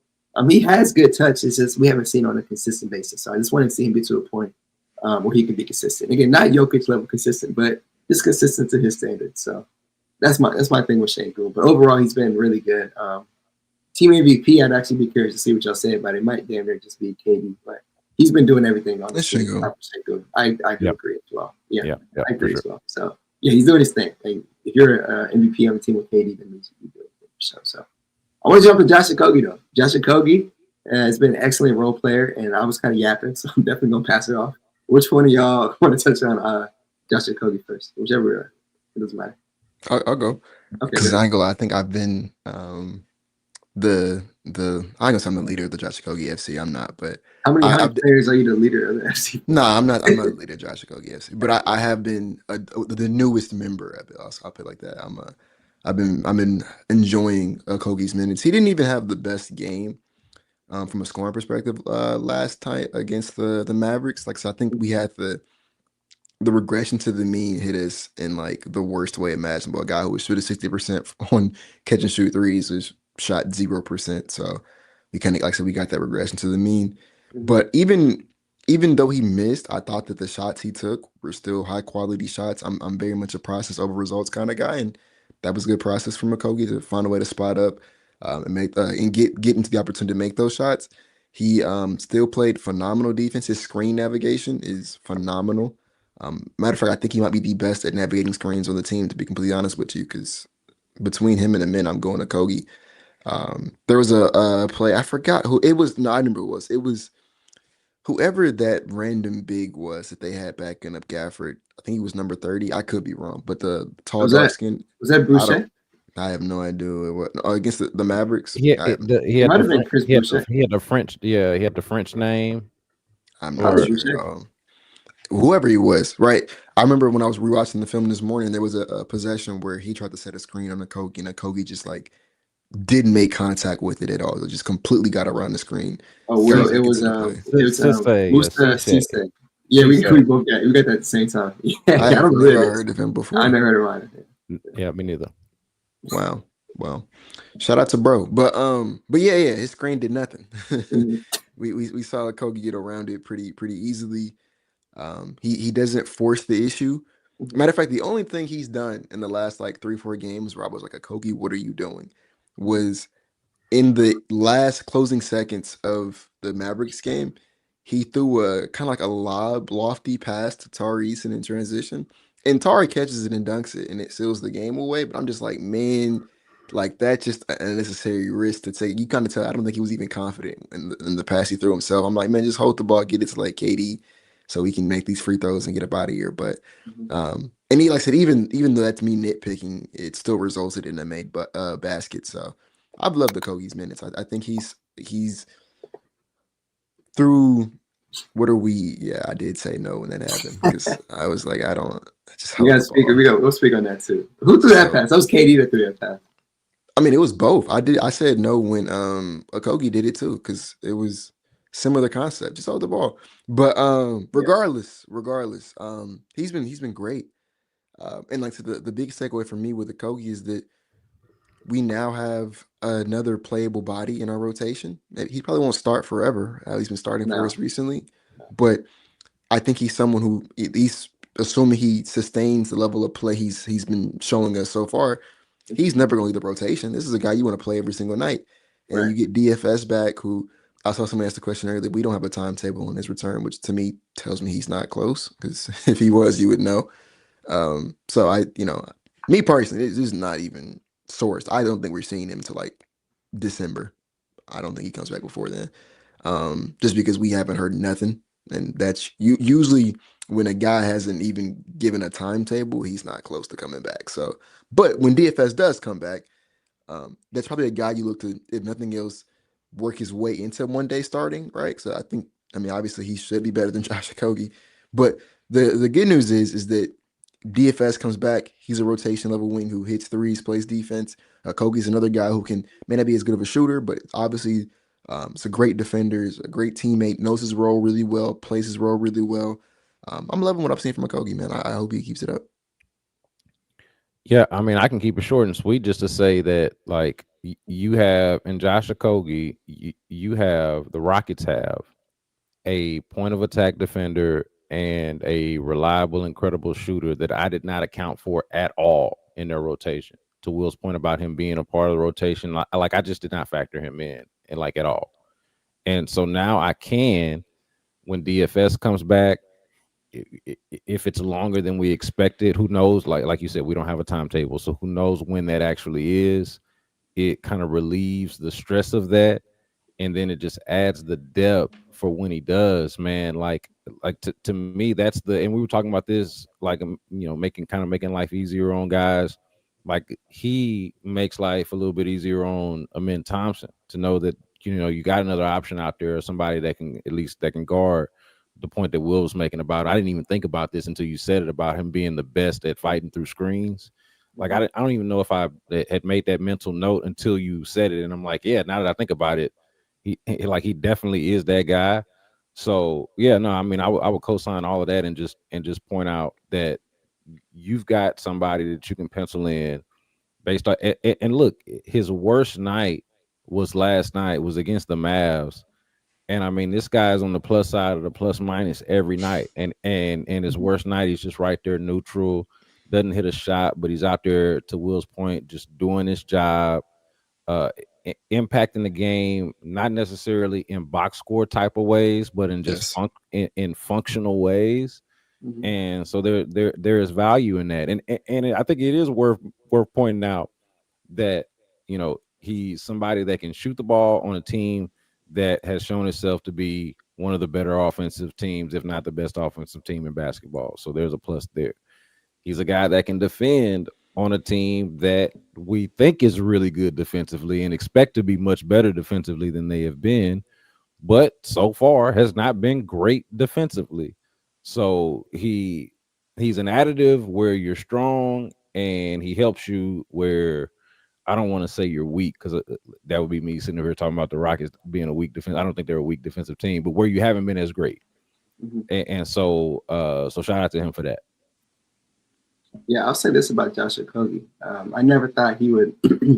He has good touch. It's just we haven't seen on a consistent basis. So I just wanted to see him get to a point where he can be consistent. Again, not Jokic level consistent, but just consistent to his standards. So that's my thing with Sengun. But overall, he's been really good. Team MVP, I'd actually be curious to see what y'all say about it. It might damn near just be KD, but he's been doing everything on the team. I do agree as well. Yeah, I agree as well. So yeah, he's doing his thing. Like, if you're MVP on the team with KD, then he's doing it for sure. So I want to jump to Josh Okogie though. Josh Okogie has been an excellent role player, and I was kind of yapping, so I'm definitely gonna pass it off. Which one of y'all want to touch on Josh Okogie first? Whichever, it doesn't matter. I'll go. Okay. Because I ain't gonna lie, I think I've been I ain't gonna say I'm the leader of the Josh Okogie FC. I'm not, but how many players are you the leader of the FC? No, I'm not the leader of Josh Okogie FC, but I have been the newest member of it. I'll put it like that. I've been enjoying Okogie's minutes. He didn't even have the best game from a scoring perspective last night against the Mavericks. Like, so I think we had the regression to the mean hit us in like the worst way imaginable. A guy who was shooting 60% on catch and shoot threes was shot 0%. So we kind of, like I said, we got that regression to the mean. Mhm. But even though he missed, I thought that the shots he took were still high quality shots. I'm very much a process over results kind of guy, and that was good process from Okogie to find a way to spot up and make and get into the opportunity to make those shots. He still played phenomenal defense. His screen navigation is phenomenal. Matter of fact, I think he might be the best at navigating screens on the team, to be completely honest with you, because between him and the men, I'm going to Kogi. There was a play, I forgot who it was. No, I remember it was. It was whoever that random big was that they had backing up Gafford. I think he was number 30. I could be wrong, but the tall, Was dark that skin, was that I don't, Boucher? I have no idea what against the Mavericks. He It had might the have been French. Chris Boucher. He had the French. Yeah, he had the French name. I'm not Probably Or sure. Boucher. Whoever he was, right? I remember when I was rewatching the film this morning, there was a possession where he tried to set a screen on Kogi, and Kogi just like didn't make contact with it at all. It just completely got around the screen Oh, Will. 30 It seconds was in the play. Musa Cisse, Cisse. Yeah, Cisse. we got that at the same time. Yeah, I I have don't know who never it is. heard of him I before. never heard of mine. Yeah, me neither. Wow. Well, shout out to bro. But yeah, his screen did nothing. Mhm. We saw Kogi get around it pretty easily. He doesn't force the issue. Matter of fact, the only thing he's done in the last like 3-4 games where I was like, a Kogi, what are you doing? Was in the last closing seconds of the Mavericks game, he threw a kind of like a lob, lofty pass to Tari Eason in transition. And Tari catches it and dunks it, and it seals the game away. But I'm just like, man, like that's just an unnecessary risk to take. You kind of tell, I don't think he was even confident in the pass he threw himself. I'm like, man, just hold the ball, get it to like KD so he can make these free throws and get up out of here. But and he like I said, even though that's me nitpicking, it still resulted in a made basket. So I've loved the Kogi's minutes. I think he's through. What are we? Yeah, I did say no when that happened because I was like, I just We held got to the speak. ball. We'll speak on that too. Who threw that So pass? That was KD that threw that pass. I mean, it was both. I said no when Okogie did it too because it was similar concept. Just hold the ball. But Yeah. regardless, he's been great. And like so the biggest takeaway for me with Okogie is that we now have another playable body in our rotation. He probably won't start forever. He's been starting for No. us recently, but I think he's someone who, at least assuming he sustains the level of play he's been showing us so far, he's never going to leave the rotation. This is a guy you want to play every single night, and Right. you get DFS back. Who I saw somebody ask the question earlier. We don't have a timetable on his return, which to me tells me he's not close. Because if he was, you would know. So me personally, this is not even sourced. I don't think we're seeing him until like December. I don't think he comes back before then. Just because we haven't heard nothing, and that's usually when a guy hasn't even given a timetable, he's not close to coming back. So, but when DFS does come back, that's probably a guy you look to, if nothing else, work his way into one day starting, right? So I mean, obviously he should be better than Josh Okogie, but the good news is that DFS comes back. He's a rotation level wing who hits threes, plays defense. Kogie's another guy who may not be as good of a shooter, but obviously it's a great defender, is a great teammate, knows his role really well, plays his role really well. I'm loving what I've seen from Okogie, man. I hope he keeps it up. Yeah, I mean, I can keep it short and sweet just to say that, like, you have in Josh Okogie, you have the Rockets have a point of attack defender and a reliable, incredible shooter that I did not account for at all in their rotation. To Will's point about him being a part of the rotation, like I just did not factor him in, and like at all. And so now I can, when DFS comes back, if it's longer than we expected, who knows? Like you said, we don't have a timetable, so who knows when that actually is? It kind of relieves the stress of that, and then it just adds the depth for when he does, man. Like to me, that's the, and we were talking about this, like, making life easier on guys. Like, he makes life a little bit easier on Amin Thompson to know that you got another option out there, somebody that can, at least that can guard. The point that Will was making about, I didn't even think about this until you said it, about him being the best at fighting through screens. Like, I don't even know if I had made that mental note until you said it, and I'm like, yeah, now that I think about it, he definitely is that guy. So yeah, no, I mean, I would co-sign all of that, and just point out that you've got somebody that you can pencil in based on, and look, his worst night was last night, was against the Mavs, And I mean, this guy's on the plus side of the plus minus every night. And his Mhm. worst night, he's just right there neutral, doesn't hit a shot, but he's out there, to Will's point, just doing his job, uh impacting the game, not necessarily in box score type of ways, but in just Yes. in functional ways. Mhm. And so there is value in that. And I think it is worth pointing out that, he's somebody that can shoot the ball on a team that has shown itself to be one of the better offensive teams, if not the best offensive team in basketball. So there's a plus there. He's a guy that can defend on a team that we think is really good defensively and expect to be much better defensively than they have been, but so far has not been great defensively. So he's an additive where you're strong, and he helps you where I don't want to say you're weak, because that would be me sitting here talking about the Rockets being a weak defense. I don't think they're a weak defensive team, but where you haven't been as great. Mhm. And so shout out to him for that. Yeah, I'll say this about Josh Okogie. I never thought he would.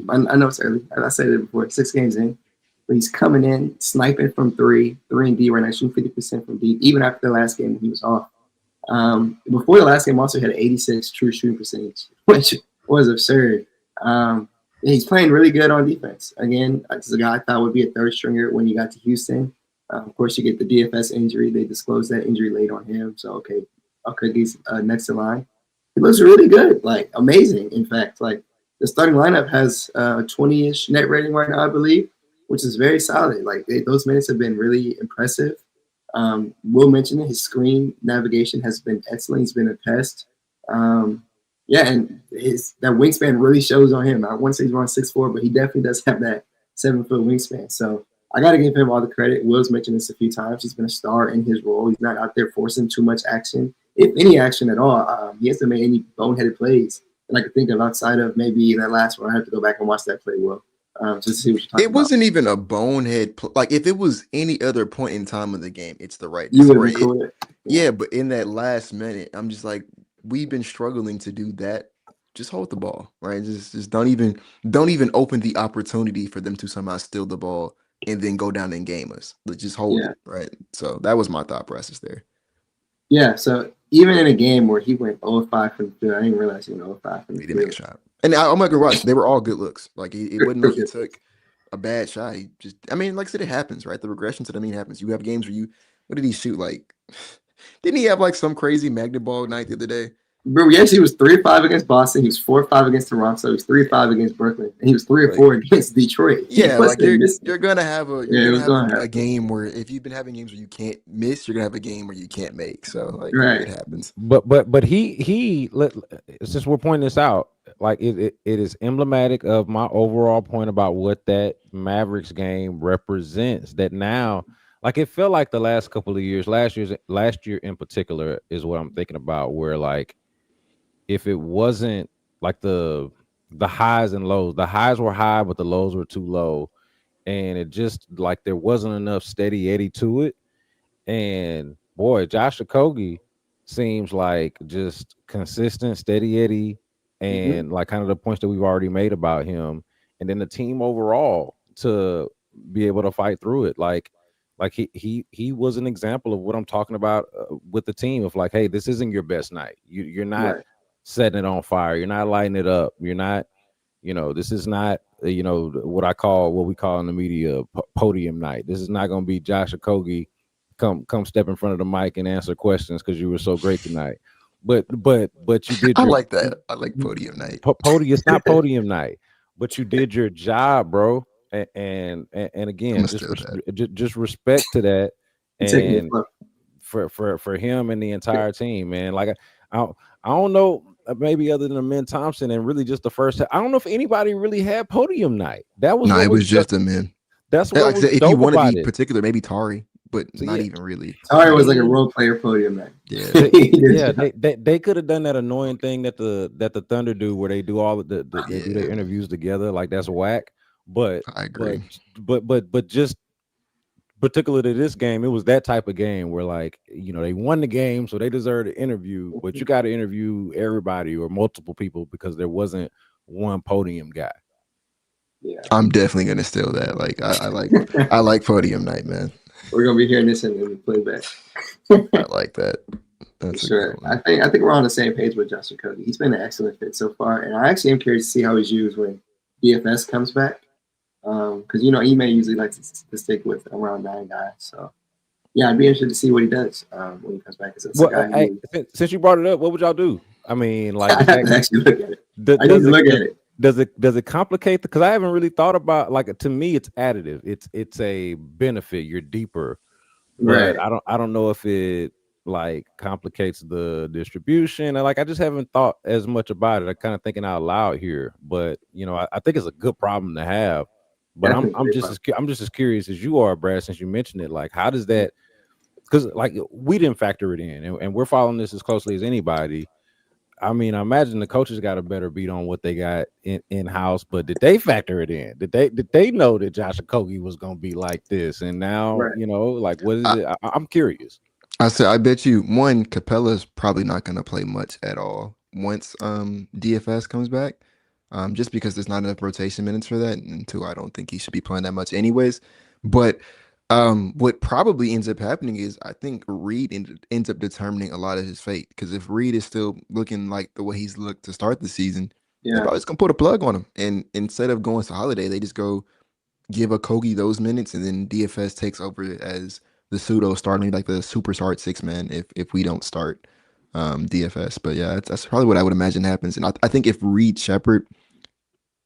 I know it's early. I said it before, 6 games in, but he's coming in, sniping from three and D right now, shooting 50% from deep, even after the last game when he was off. Before the last game, also had an 86 true shooting percentage, which was absurd. He's playing really good on defense. Again, this is a guy I thought would be a third stringer when he got to Houston. Of course, you get the DFS injury. They disclosed that injury late on him. So, okay, he's next in line. He looks really good, like amazing. In fact, like the starting lineup has 20-ish net rating right now, I believe, which is very solid. Like those minutes have been really impressive. Will mentioned it, his screen navigation has been excellent. He's been a pest. Yeah, and his that wingspan really shows on him. I want to say he's around 6'4", but he definitely does have that 7-foot wingspan. So I got to give him all the credit. Will's mentioned this a few times. He's been a star in his role. He's not out there forcing too much action, if any action at all. He hasn't made any boneheaded plays that I could think of outside of maybe that last one. I have to go back and watch that play, Will, just to see what you're talking It about. wasn't even a bonehead. Like if it was any other point in time of the game, it's the right You decision. would have been cool with it. Yeah, but in that last minute, I'm just like, we've been struggling to do that. Just hold the ball, right? Just don't even open the opportunity for them to somehow steal the ball and then go down and game us. Let's just hold Yeah. it, right? So that was my thought process there. Yeah, so even in a game where he went 0-5 from the field, I didn't realize he went 0-5 from the He didn't make a field. shot. And I'm not gonna rush. They were all good looks. Like it wasn't like he took a bad shot. He just, I mean, like I said, it happens, right? The regression to the mean happens. You have games where what did he shoot? Like, didn't he have like some crazy magnet ball night the other day? Bro, yes, he was 3-5 against Boston. He was 4-5 against Toronto. He was 3-5 against Brooklyn. And he was 3-4 against Detroit. Yeah, like you're gonna have Yeah, a game where if you've been having games where you can't miss, you're gonna have a game where you can't make. So like it right. happens. But since we're pointing this out, like it is emblematic of my overall point about what that Mavericks game represents. That now, like it felt like the last couple of years, last year in particular is what I'm thinking about, where like if it wasn't like the highs and lows, the highs were high, but the lows were too low, and it just like there wasn't enough steady eddy to it. And boy, Josh Okogie seems like just consistent, steady Eddie, Mm-hmm. and like kind of the points that we've already made about him, and then the team overall to be able to fight through it. Like he was an example of what I'm talking about with the team of like, hey, this isn't your best night. You're not Right. setting it on fire. You're not lighting it up. You're not. This is not what we call in the media podium night. This is not going to be Josh Okogie come step in front of the mic and answer questions because you were so great tonight. But you did I your like that. I like podium night. podium. It's not podium night, but you did your job, bro. And I'm again, gonna steal that. just respect to that, You're taking it and slow. for him and the entire team, man. Like I don't know, maybe other than Ben Thompson and really just the first. I don't know if anybody really had podium night. That was No, what it was was just a man. that's Yeah, what like I was said, if you dope want to about be it. particular, maybe Tari, but So not yeah, even really. Tari Not was even. like a role player podium man. Yeah. He did his yeah, job. they could have done that annoying thing that the Thunder do, where they do all of they do their Yeah, interviews together. Like that's whack. But I but agree. but just particular to this game, it was that type of game where like they won the game, so they deserve to interview. But you got to interview everybody or multiple people because there wasn't one podium guy. Yeah. I'm definitely gonna steal that. Like I like podium night, man. We're gonna be hearing this in the playback. I like that. For That's a good sure. one. I think we're on the same page with Josh Okogie. He's been an excellent fit so far, and I actually am curious to see how he's used when DFS comes back. Because Ime usually likes to stick with around 9 guys. So yeah, I'd be interested to see what he does when he comes back. Because it's a Well, guy who since you brought it up, what would y'all do? I mean, like I the have fact to actually look at it. I need does to it look at it. does it complicate? Because I haven't really thought about, like, to me it's additive. It's a benefit. You're deeper, but Right. I don't know if it like complicates the distribution. And like I just haven't thought as much about it. I'm kind of thinking out loud here, but I think it's a good problem to have. But Definitely. I'm just as curious as you are, Brad, since you mentioned it. Like, how does that? Because like we didn't factor it in, and we're following this as closely as anybody. I mean, I imagine the coaches got a better beat on what they got in house, but did they factor it in? Did they know that Josh Okogie was going to be like this? And now, Right. like, what is I, it? I'm curious. I said, I bet you one, Capella's probably not going to play much at all once DFS comes back, just because there's not enough rotation minutes for that. And two, I don't think he should be playing that much anyways. But what probably ends up happening is I think Reed ends up determining a lot of his fate. Because if Reed is still looking like the way he's looked to start the season, they're Yeah. probably just going to put a plug on him. And instead of going to Holiday, they just go give Okogie those minutes, and then DFS takes over as the pseudo starting, like the super start 6 man if we don't start DFS. But yeah, that's probably what I would imagine happens. And I think if Reed Shepard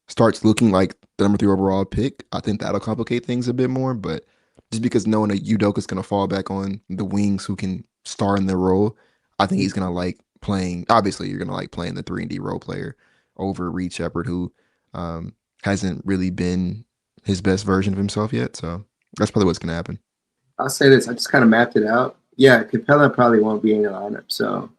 starts looking like the number 3 overall pick, I think that'll complicate things a bit more. But just because knowing that Udoka's going to fall back on the wings who can star in their role, I think he's going to like playing. Obviously, you're going to like playing the 3 and D role player over Reed Shepard, who hasn't really been his best version of himself yet. So that's probably what's going to happen. I'll say this. I just kind of mapped it out. Yeah, Capella probably won't be in the lineup. So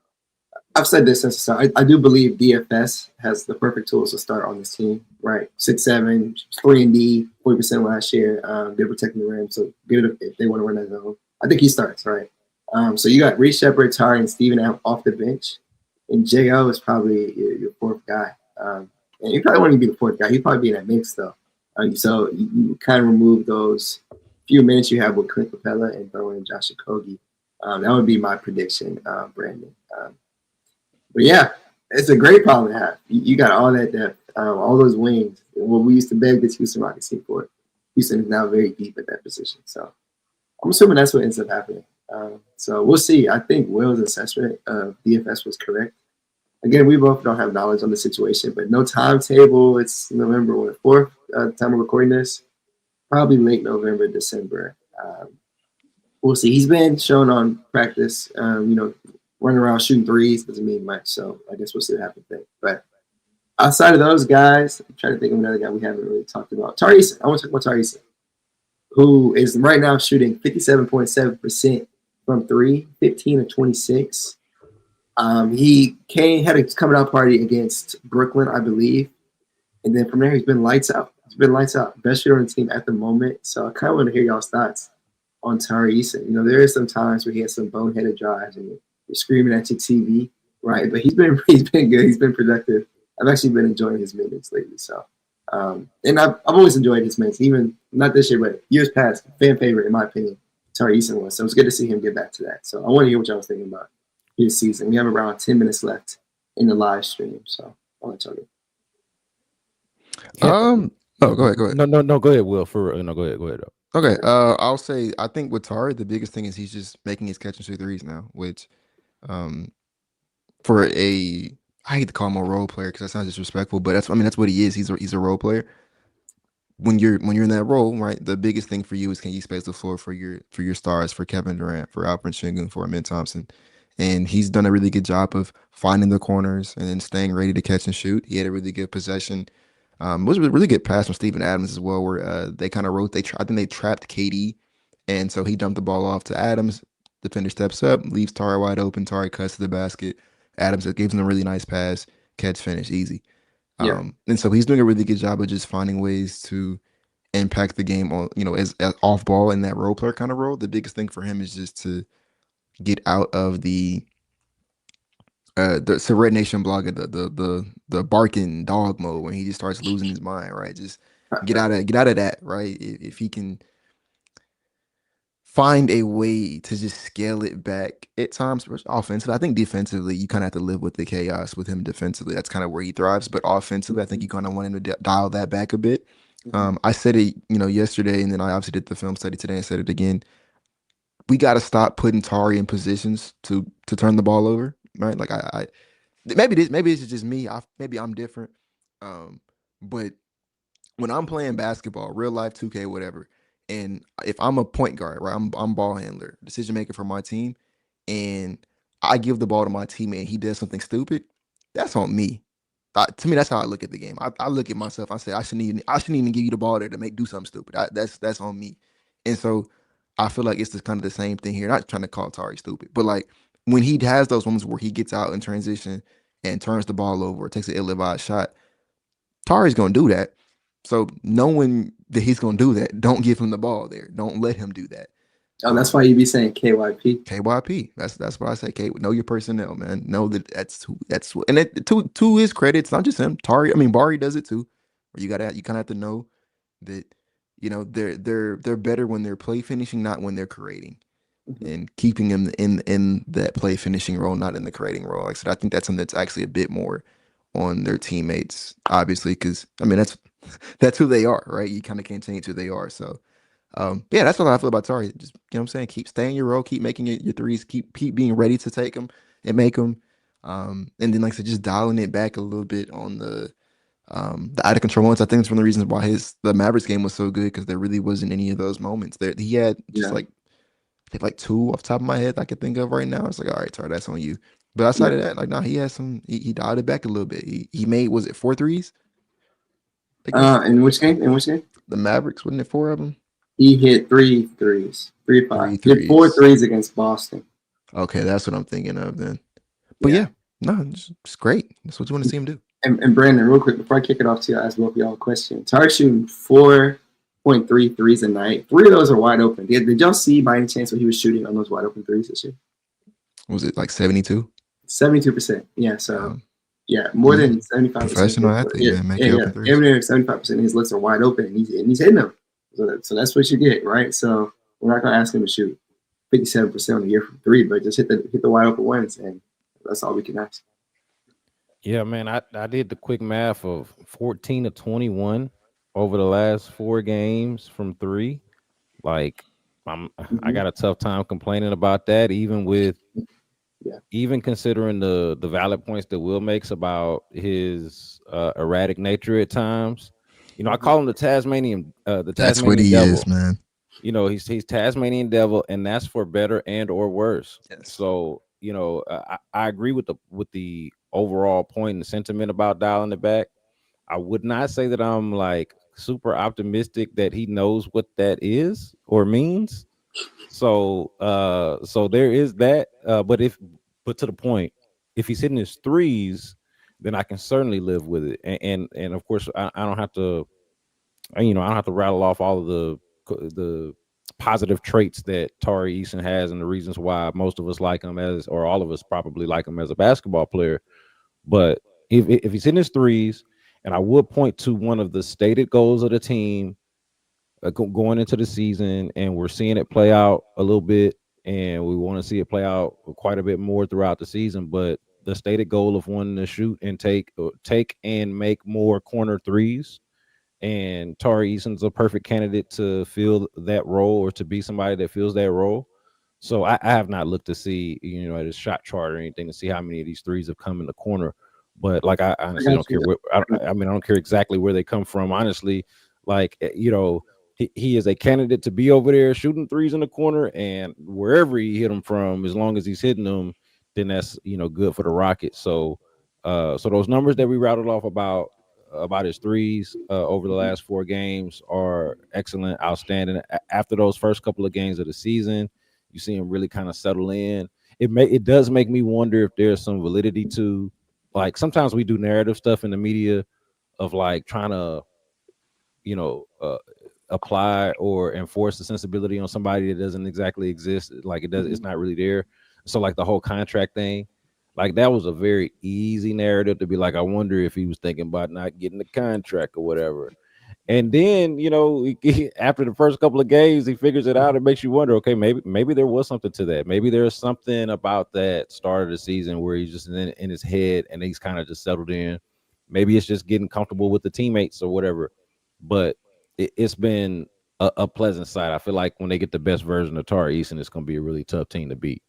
I've said this since the start. I do believe DFS has the perfect tools to start on this team. Right, 6'7", 3 and D, 40% last year. They're protecting the rim, so good if they want to run that zone. I think he starts right. So you got Reed Shepard, Tari, and Steven off the bench, and Jo is probably your fourth guy. And he probably won't even be the fourth guy. He'd probably be in that mix though. So you kind of remove those few minutes you have with Clint Capella and throw in Josh Okogie. That would be my prediction, Brandon. But yeah, it's a great problem to have. You got all that depth, all those wings. What we used to beg this Houston Rockets team for. Houston is now very deep at that position. So I'm assuming that's what ends up happening. So we'll see. I think Will's assessment of DFS was correct. Again, we both don't have knowledge on the situation, but no timetable. It's November 4th, time of recording this. Probably late November, December. We'll see. He's been shown on practice, running around shooting threes doesn't mean much. So I guess we'll see what happens there. But outside of those guys, I'm trying to think of another guy we haven't really talked about. Tari Eason. I want to talk about Tari Eason, who is right now shooting 57.7% from 3, 15 of 26. He had a coming out party against Brooklyn, I believe. And then from there, he's been lights out. He's been lights out. Best shooter on the team at the moment. So I kind of want to hear y'all's thoughts on Tari Eason. There is some times where he has some boneheaded drives and you're screaming at your TV, right? But he's been good. He's been productive. I've actually been enjoying his minutes lately. So, and I've always enjoyed his minutes, even not this year, but years past. Fan favorite, in my opinion, Tari Eason was. So it was good to see him get back to that. So I want to hear what y'all was thinking about his season. We have around 10 minutes left in the live stream. So I'll let y'all go. Yeah. Oh, go ahead. No, go ahead, Will. No, go ahead. Okay. I'll say I think with Tari, the biggest thing is he's just making his catch and shoot threes now, which, for I hate to call him a role player because that sounds disrespectful, but that's what he is. He's a role player. When you're in that role, right? The biggest thing for you is can you space the floor for your stars, for Kevin Durant, for Alperen Sengun, for Amin Thompson, and he's done a really good job of finding the corners and then staying ready to catch and shoot. He had a really good possession. It was a really good pass from Steven Adams as well, where they kind of I think they trapped KD, and so he dumped the ball off to Adams. Defender steps up, leaves Tari wide open. Tari cuts to the basket. Adams gives him a really nice pass, catch, finish, easy. Yeah. And so he's doing a really good job of just finding ways to impact the game on, as off ball in that role player kind of role. The biggest thing for him is just to get out of the Red Nation blogger, the barking dog mode when he just starts losing his mind, right? Just get out of that, right? If he can find a way to just scale it back at times. Offensively, I think defensively, you kind of have to live with the chaos with him defensively. That's kind of where he thrives. But offensively, I think you kind of want him to dial that back a bit. I said it, yesterday, and then I obviously did the film study today and said it again. We got to stop putting Tari in positions to turn the ball over, right? Like I maybe it's just me. Maybe I'm different. But when I'm playing basketball, real life 2K, whatever, and if I'm a point guard, right, I'm ball handler, decision maker for my team, and I give the ball to my teammate and he does something stupid, that's on me. To me, that's how I look at the game. I look at myself. I say I shouldn't even give you the ball there to do something stupid. That's on me. And so I feel like it's just kind of the same thing here. Not trying to call Tari stupid, but like when he has those moments where he gets out in transition and turns the ball over or takes an ill-advised shot, Tari's gonna do that. So knowing that he's gonna do that, don't give him the ball there. Don't let him do that. Oh, that's why you be saying KYP. KYP. That's why I say know your personnel, man. Know that that's and to his credit, it's not just him. Bari does it too. Where you kind of have to know that they're better when they're play finishing, not when they're creating, and keeping them in that play finishing role, not in the creating role. Like I said, I think that's something that's actually a bit more on their teammates, obviously, because that's who they are, right? You kind of can't change who they are. So yeah, that's what I feel about Tari. Just what I'm saying, keep staying your role, keep making your threes, keep being ready to take them and make them. And then like I said, just dialing it back a little bit on the out of control moments. I think it's one of the reasons why the Mavericks game was so good, because there really wasn't any of those moments. There he had just like I think like two off the top of my head I could think of right now. It's like, all right, Tari, that's on you. But outside of that, like, no, he had he dialed it back a little bit. He made, was it 4 threes? In which game? The Mavericks, wasn't it 4 of them? He hit 3 threes, 3-5. He hit 4 threes against Boston. Okay, that's what I'm thinking of then. But yeah, no, it's great. That's what you want to see him do. And Brandon, real quick, before I kick it off to you, I'll ask both of y'all a question. Tari shooting 4.3 threes a night. 3 of those are wide open. Did y'all see by any chance what he was shooting on those wide open threes this year? Was it like 72? 72%. Yeah, so more than 75%. Professional athlete, man. Make open threes. Every 75% of his looks are wide open, and he's hitting them. So that's what you get, right? So we're not going to ask him to shoot 57% on the year from 3, but just hit the wide open ones, and that's all we can ask. Yeah, man, I did the quick math of 14 to 21 over the last 4 games from 3. Like, I got a tough time complaining about that, even considering the valid points that Will makes about his erratic nature at times. I call him the Tasmanian That's what he devil. is, man. He's Tasmanian devil, and that's for better and or worse. Yes. So I agree with the overall point and sentiment about dialing it back. I would not say that I'm like super optimistic that he knows what that is or means. So there is that. But to the point, if he's hitting his threes, then I can certainly live with it. And of course, I don't have to, I don't have to rattle off all of the positive traits that Tari Eason has and the reasons why most of us like him or all of us probably like him as a basketball player. But if he's in his threes, and I would point to one of the stated goals of the team going into the season, and we're seeing it play out a little bit, and we want to see it play out quite a bit more throughout the season. But the stated goal of wanting to shoot and take and make more corner threes. And Tari Eason's a perfect candidate to fill that role, or to be somebody that fills that role. So I have not looked to see, at his shot chart or anything to see how many of these threes have come in the corner. But like, I honestly don't care where. I don't care exactly where they come from. Honestly, like, he is a candidate to be over there shooting threes in the corner, and wherever he hit them from, as long as he's hitting them, then that's good for the Rockets. So those numbers that we rattled off about his threes over the last 4 games are excellent, outstanding. After those first couple of games of the season, you see him really kind of settle in. It does make me wonder if there's some validity to, like, sometimes we do narrative stuff in the media of like trying to apply or enforce the sensibility on somebody that doesn't exactly exist. Like, it's not really there. So like the whole contract thing, like, that was a very easy narrative to be like, I wonder if he was thinking about not getting the contract or whatever. And then, after the first couple of games, he figures it out. It makes you wonder, okay, maybe there was something to that. Maybe there's something about that start of the season where he's just in his head and he's kind of just settled in. Maybe it's just getting comfortable with the teammates or whatever. But it's been a pleasant sight. I feel like when they get the best version of Tari Eason, it's going to be a really tough team to beat.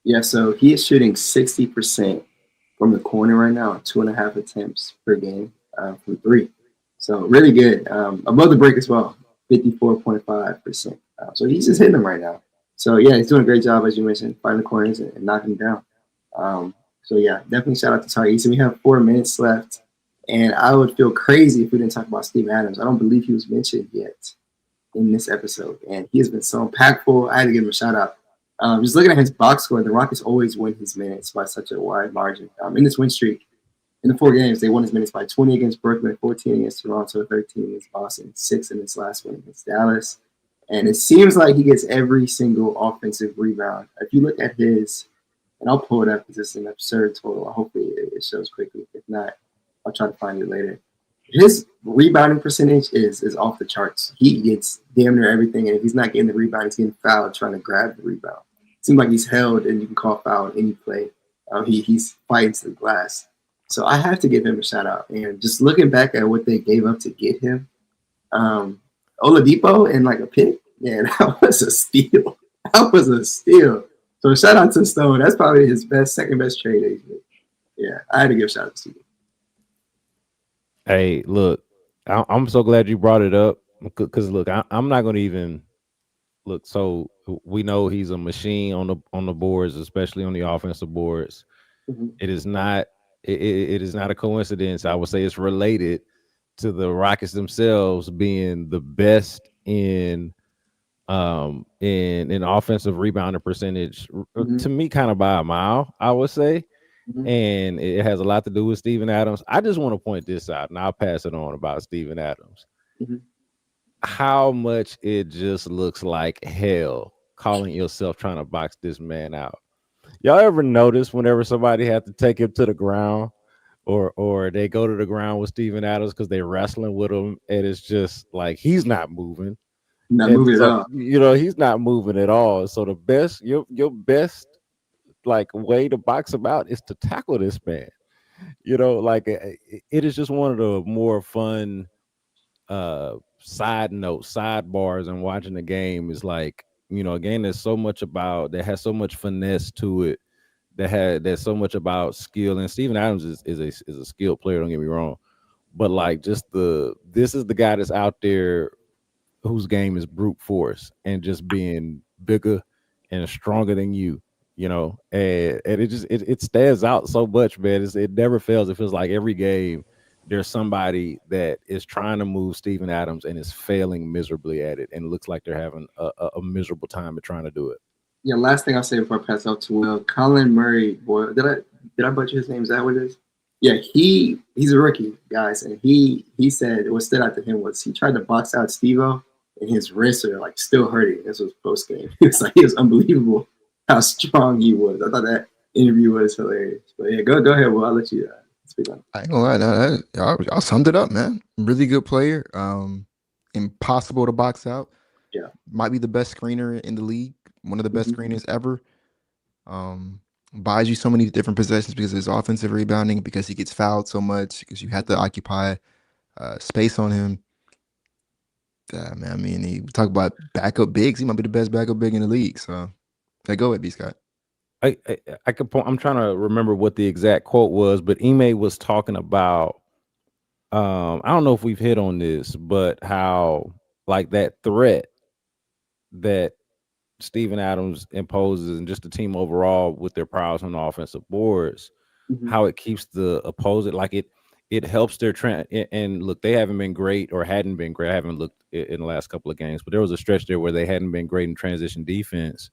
Yeah, so he is shooting 60% from the corner right now, 2.5 attempts per game from three. So really good. Above the break as well, 54.5%. So he's just hitting them right now. So yeah, he's doing a great job, as you mentioned, finding the corners and knocking them down. So yeah, definitely shout out to Tari Eason. We have 4 minutes left, and I would feel crazy if we didn't talk about Steve Adams. I don't believe he was mentioned yet in this episode, and he has been so impactful. I had to give him a shout out. Just looking at his box score, the Rockets always win his minutes by such a wide margin. In this win streak, in the 4 games, they won his minutes by 20 against Brooklyn, 14 against Toronto, 13 against Boston, 6 in this last win against Dallas. And it seems like he gets every single offensive rebound. If you look at his, and I'll pull it up because it's an absurd total. Hopefully it shows quickly. If not, I'll try to find it later. His rebounding percentage is off the charts. He gets damn near everything, and if he's not getting the rebound, he's getting fouled trying to grab the rebound. It seems like he's held, and you can call foul any play. He's fighting to the glass. So I have to give him a shout out. And just looking back at what they gave up to get him, Oladipo and like a pick, yeah, that was a steal. That was a steal. So shout out to Stone. That's probably his second best trade agent. Yeah, I had to give a shout out to Steve. Hey, look, I'm so glad you brought it up because look, I'm not going to even look. So we know he's a machine on the boards, especially on the offensive boards. Mm-hmm. It is not it is not a coincidence. I would say it's related to the Rockets themselves being the best in offensive rebounding percentage, to me, kind of by a mile, I would say. And it has a lot to do with Steven Adams. I just want to point this out, and I'll pass it on about Steven Adams. How much it just looks like hell calling yourself trying to box this man out. Y'all ever notice whenever somebody had to take him to the ground or they go to the ground with Steven Adams because they're wrestling with him, and it's just like he's not moving. Not moving at all. He's not moving at all. So the best, your best like way to box him out is to tackle this man. It is just one of the more fun sidebars and watching the game is like, a game that has so much finesse to it, there's so much about skill. And Steven Adams is a skilled player, don't get me wrong. But like this is the guy that's out there whose game is brute force and just being bigger and stronger than you. And it stands out so much, man. It never fails. It feels like every game there's somebody that is trying to move Steven Adams and is failing miserably at it, and it looks like they're having a miserable time at trying to do it. Yeah, last thing I'll say before I pass out to Will, Colin Murray, boy, did I butcher his name? Is that what it is? Yeah, he's a rookie, guys, and he said what stood out to him was he tried to box out Steve-O, and his wrists are like still hurting. This was post game. He was unbelievable how strong he was. I thought that interview was hilarious. But yeah, go ahead, Will. I'll let you speak on it. I ain't gonna lie, no, y'all summed it up, man. Really good player. Impossible to box out. Yeah, might be the best screener in the league. One of the best screeners ever. Buys you so many different possessions because of his offensive rebounding, because he gets fouled so much, because you have to occupy space on him. Man, I mean, we talk about backup bigs. He might be the best backup big in the league. So, go ahead, B. Scott. I could. I'm trying to remember what the exact quote was, but Ime was talking about. I don't know if we've hit on this, but how like that threat that Steven Adams imposes and just the team overall with their prowess on the offensive boards, how it keeps the opposing, like it helps their trend. And look, they haven't been great or hadn't been great. I haven't looked in the last couple of games, but there was a stretch there where they hadn't been great in transition defense.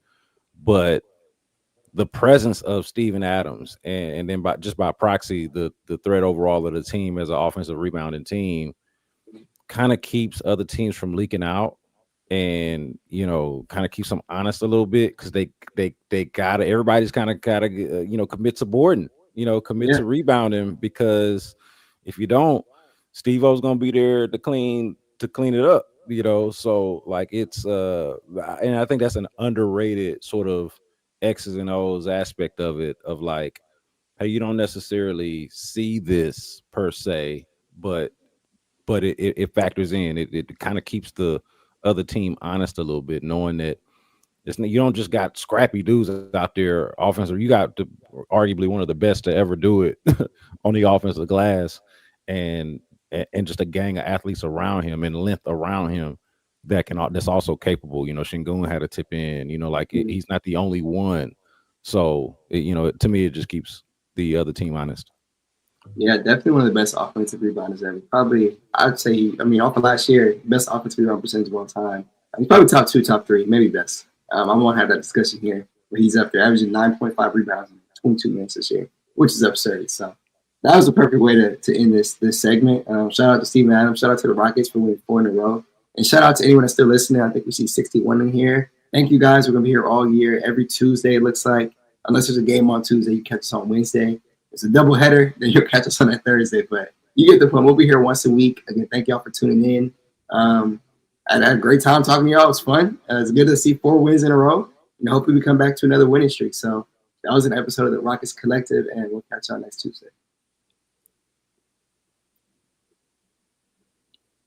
But the presence of Steven Adams and then by proxy, the threat overall of the team as an offensive rebounding team kind of keeps other teams from leaking out. And kind of keeps them honest a little bit, because they gotta, everybody's kind of gotta commit to boarding, commit to rebounding, because if you don't, Steve-O's gonna be there to clean it up, So like it's and I think that's an underrated sort of X's and O's aspect of it, of like, hey, you don't necessarily see this per se, but it factors in. It kind of keeps the other team honest a little bit, knowing that you don't just got scrappy dudes out there offensive. You got arguably one of the best to ever do it on the offensive glass, and just a gang of athletes around him and length around him that's also capable. Sengun had a tip in. He's not the only one. So to me, it just keeps the other team honest. Yeah, definitely one of the best offensive rebounders ever. Probably, I'd say, off of last year, best offensive rebound percentage of all time. He's probably top 2, top 3, maybe best. I won't have that discussion here, but he's up there, averaging 9.5 rebounds in 22 minutes this year, which is absurd. So that was the perfect way to end this segment. Shout out to Steven Adams. Shout out to the Rockets for winning 4 in a row. And shout out to anyone that's still listening. I think we see 61 in here. Thank you, guys. We're going to be here all year, every Tuesday, it looks like. Unless there's a game on Tuesday, you catch us on Wednesday. It's a double header, then you'll catch us on that Thursday. But you get the point. We'll be here once a week. Again, thank y'all for tuning in. I had a great time talking to y'all. It was fun. It's good to see 4 wins in a row. And hopefully we come back to another winning streak. So that was an episode of the Rockets Collective, and we'll catch y'all next Tuesday.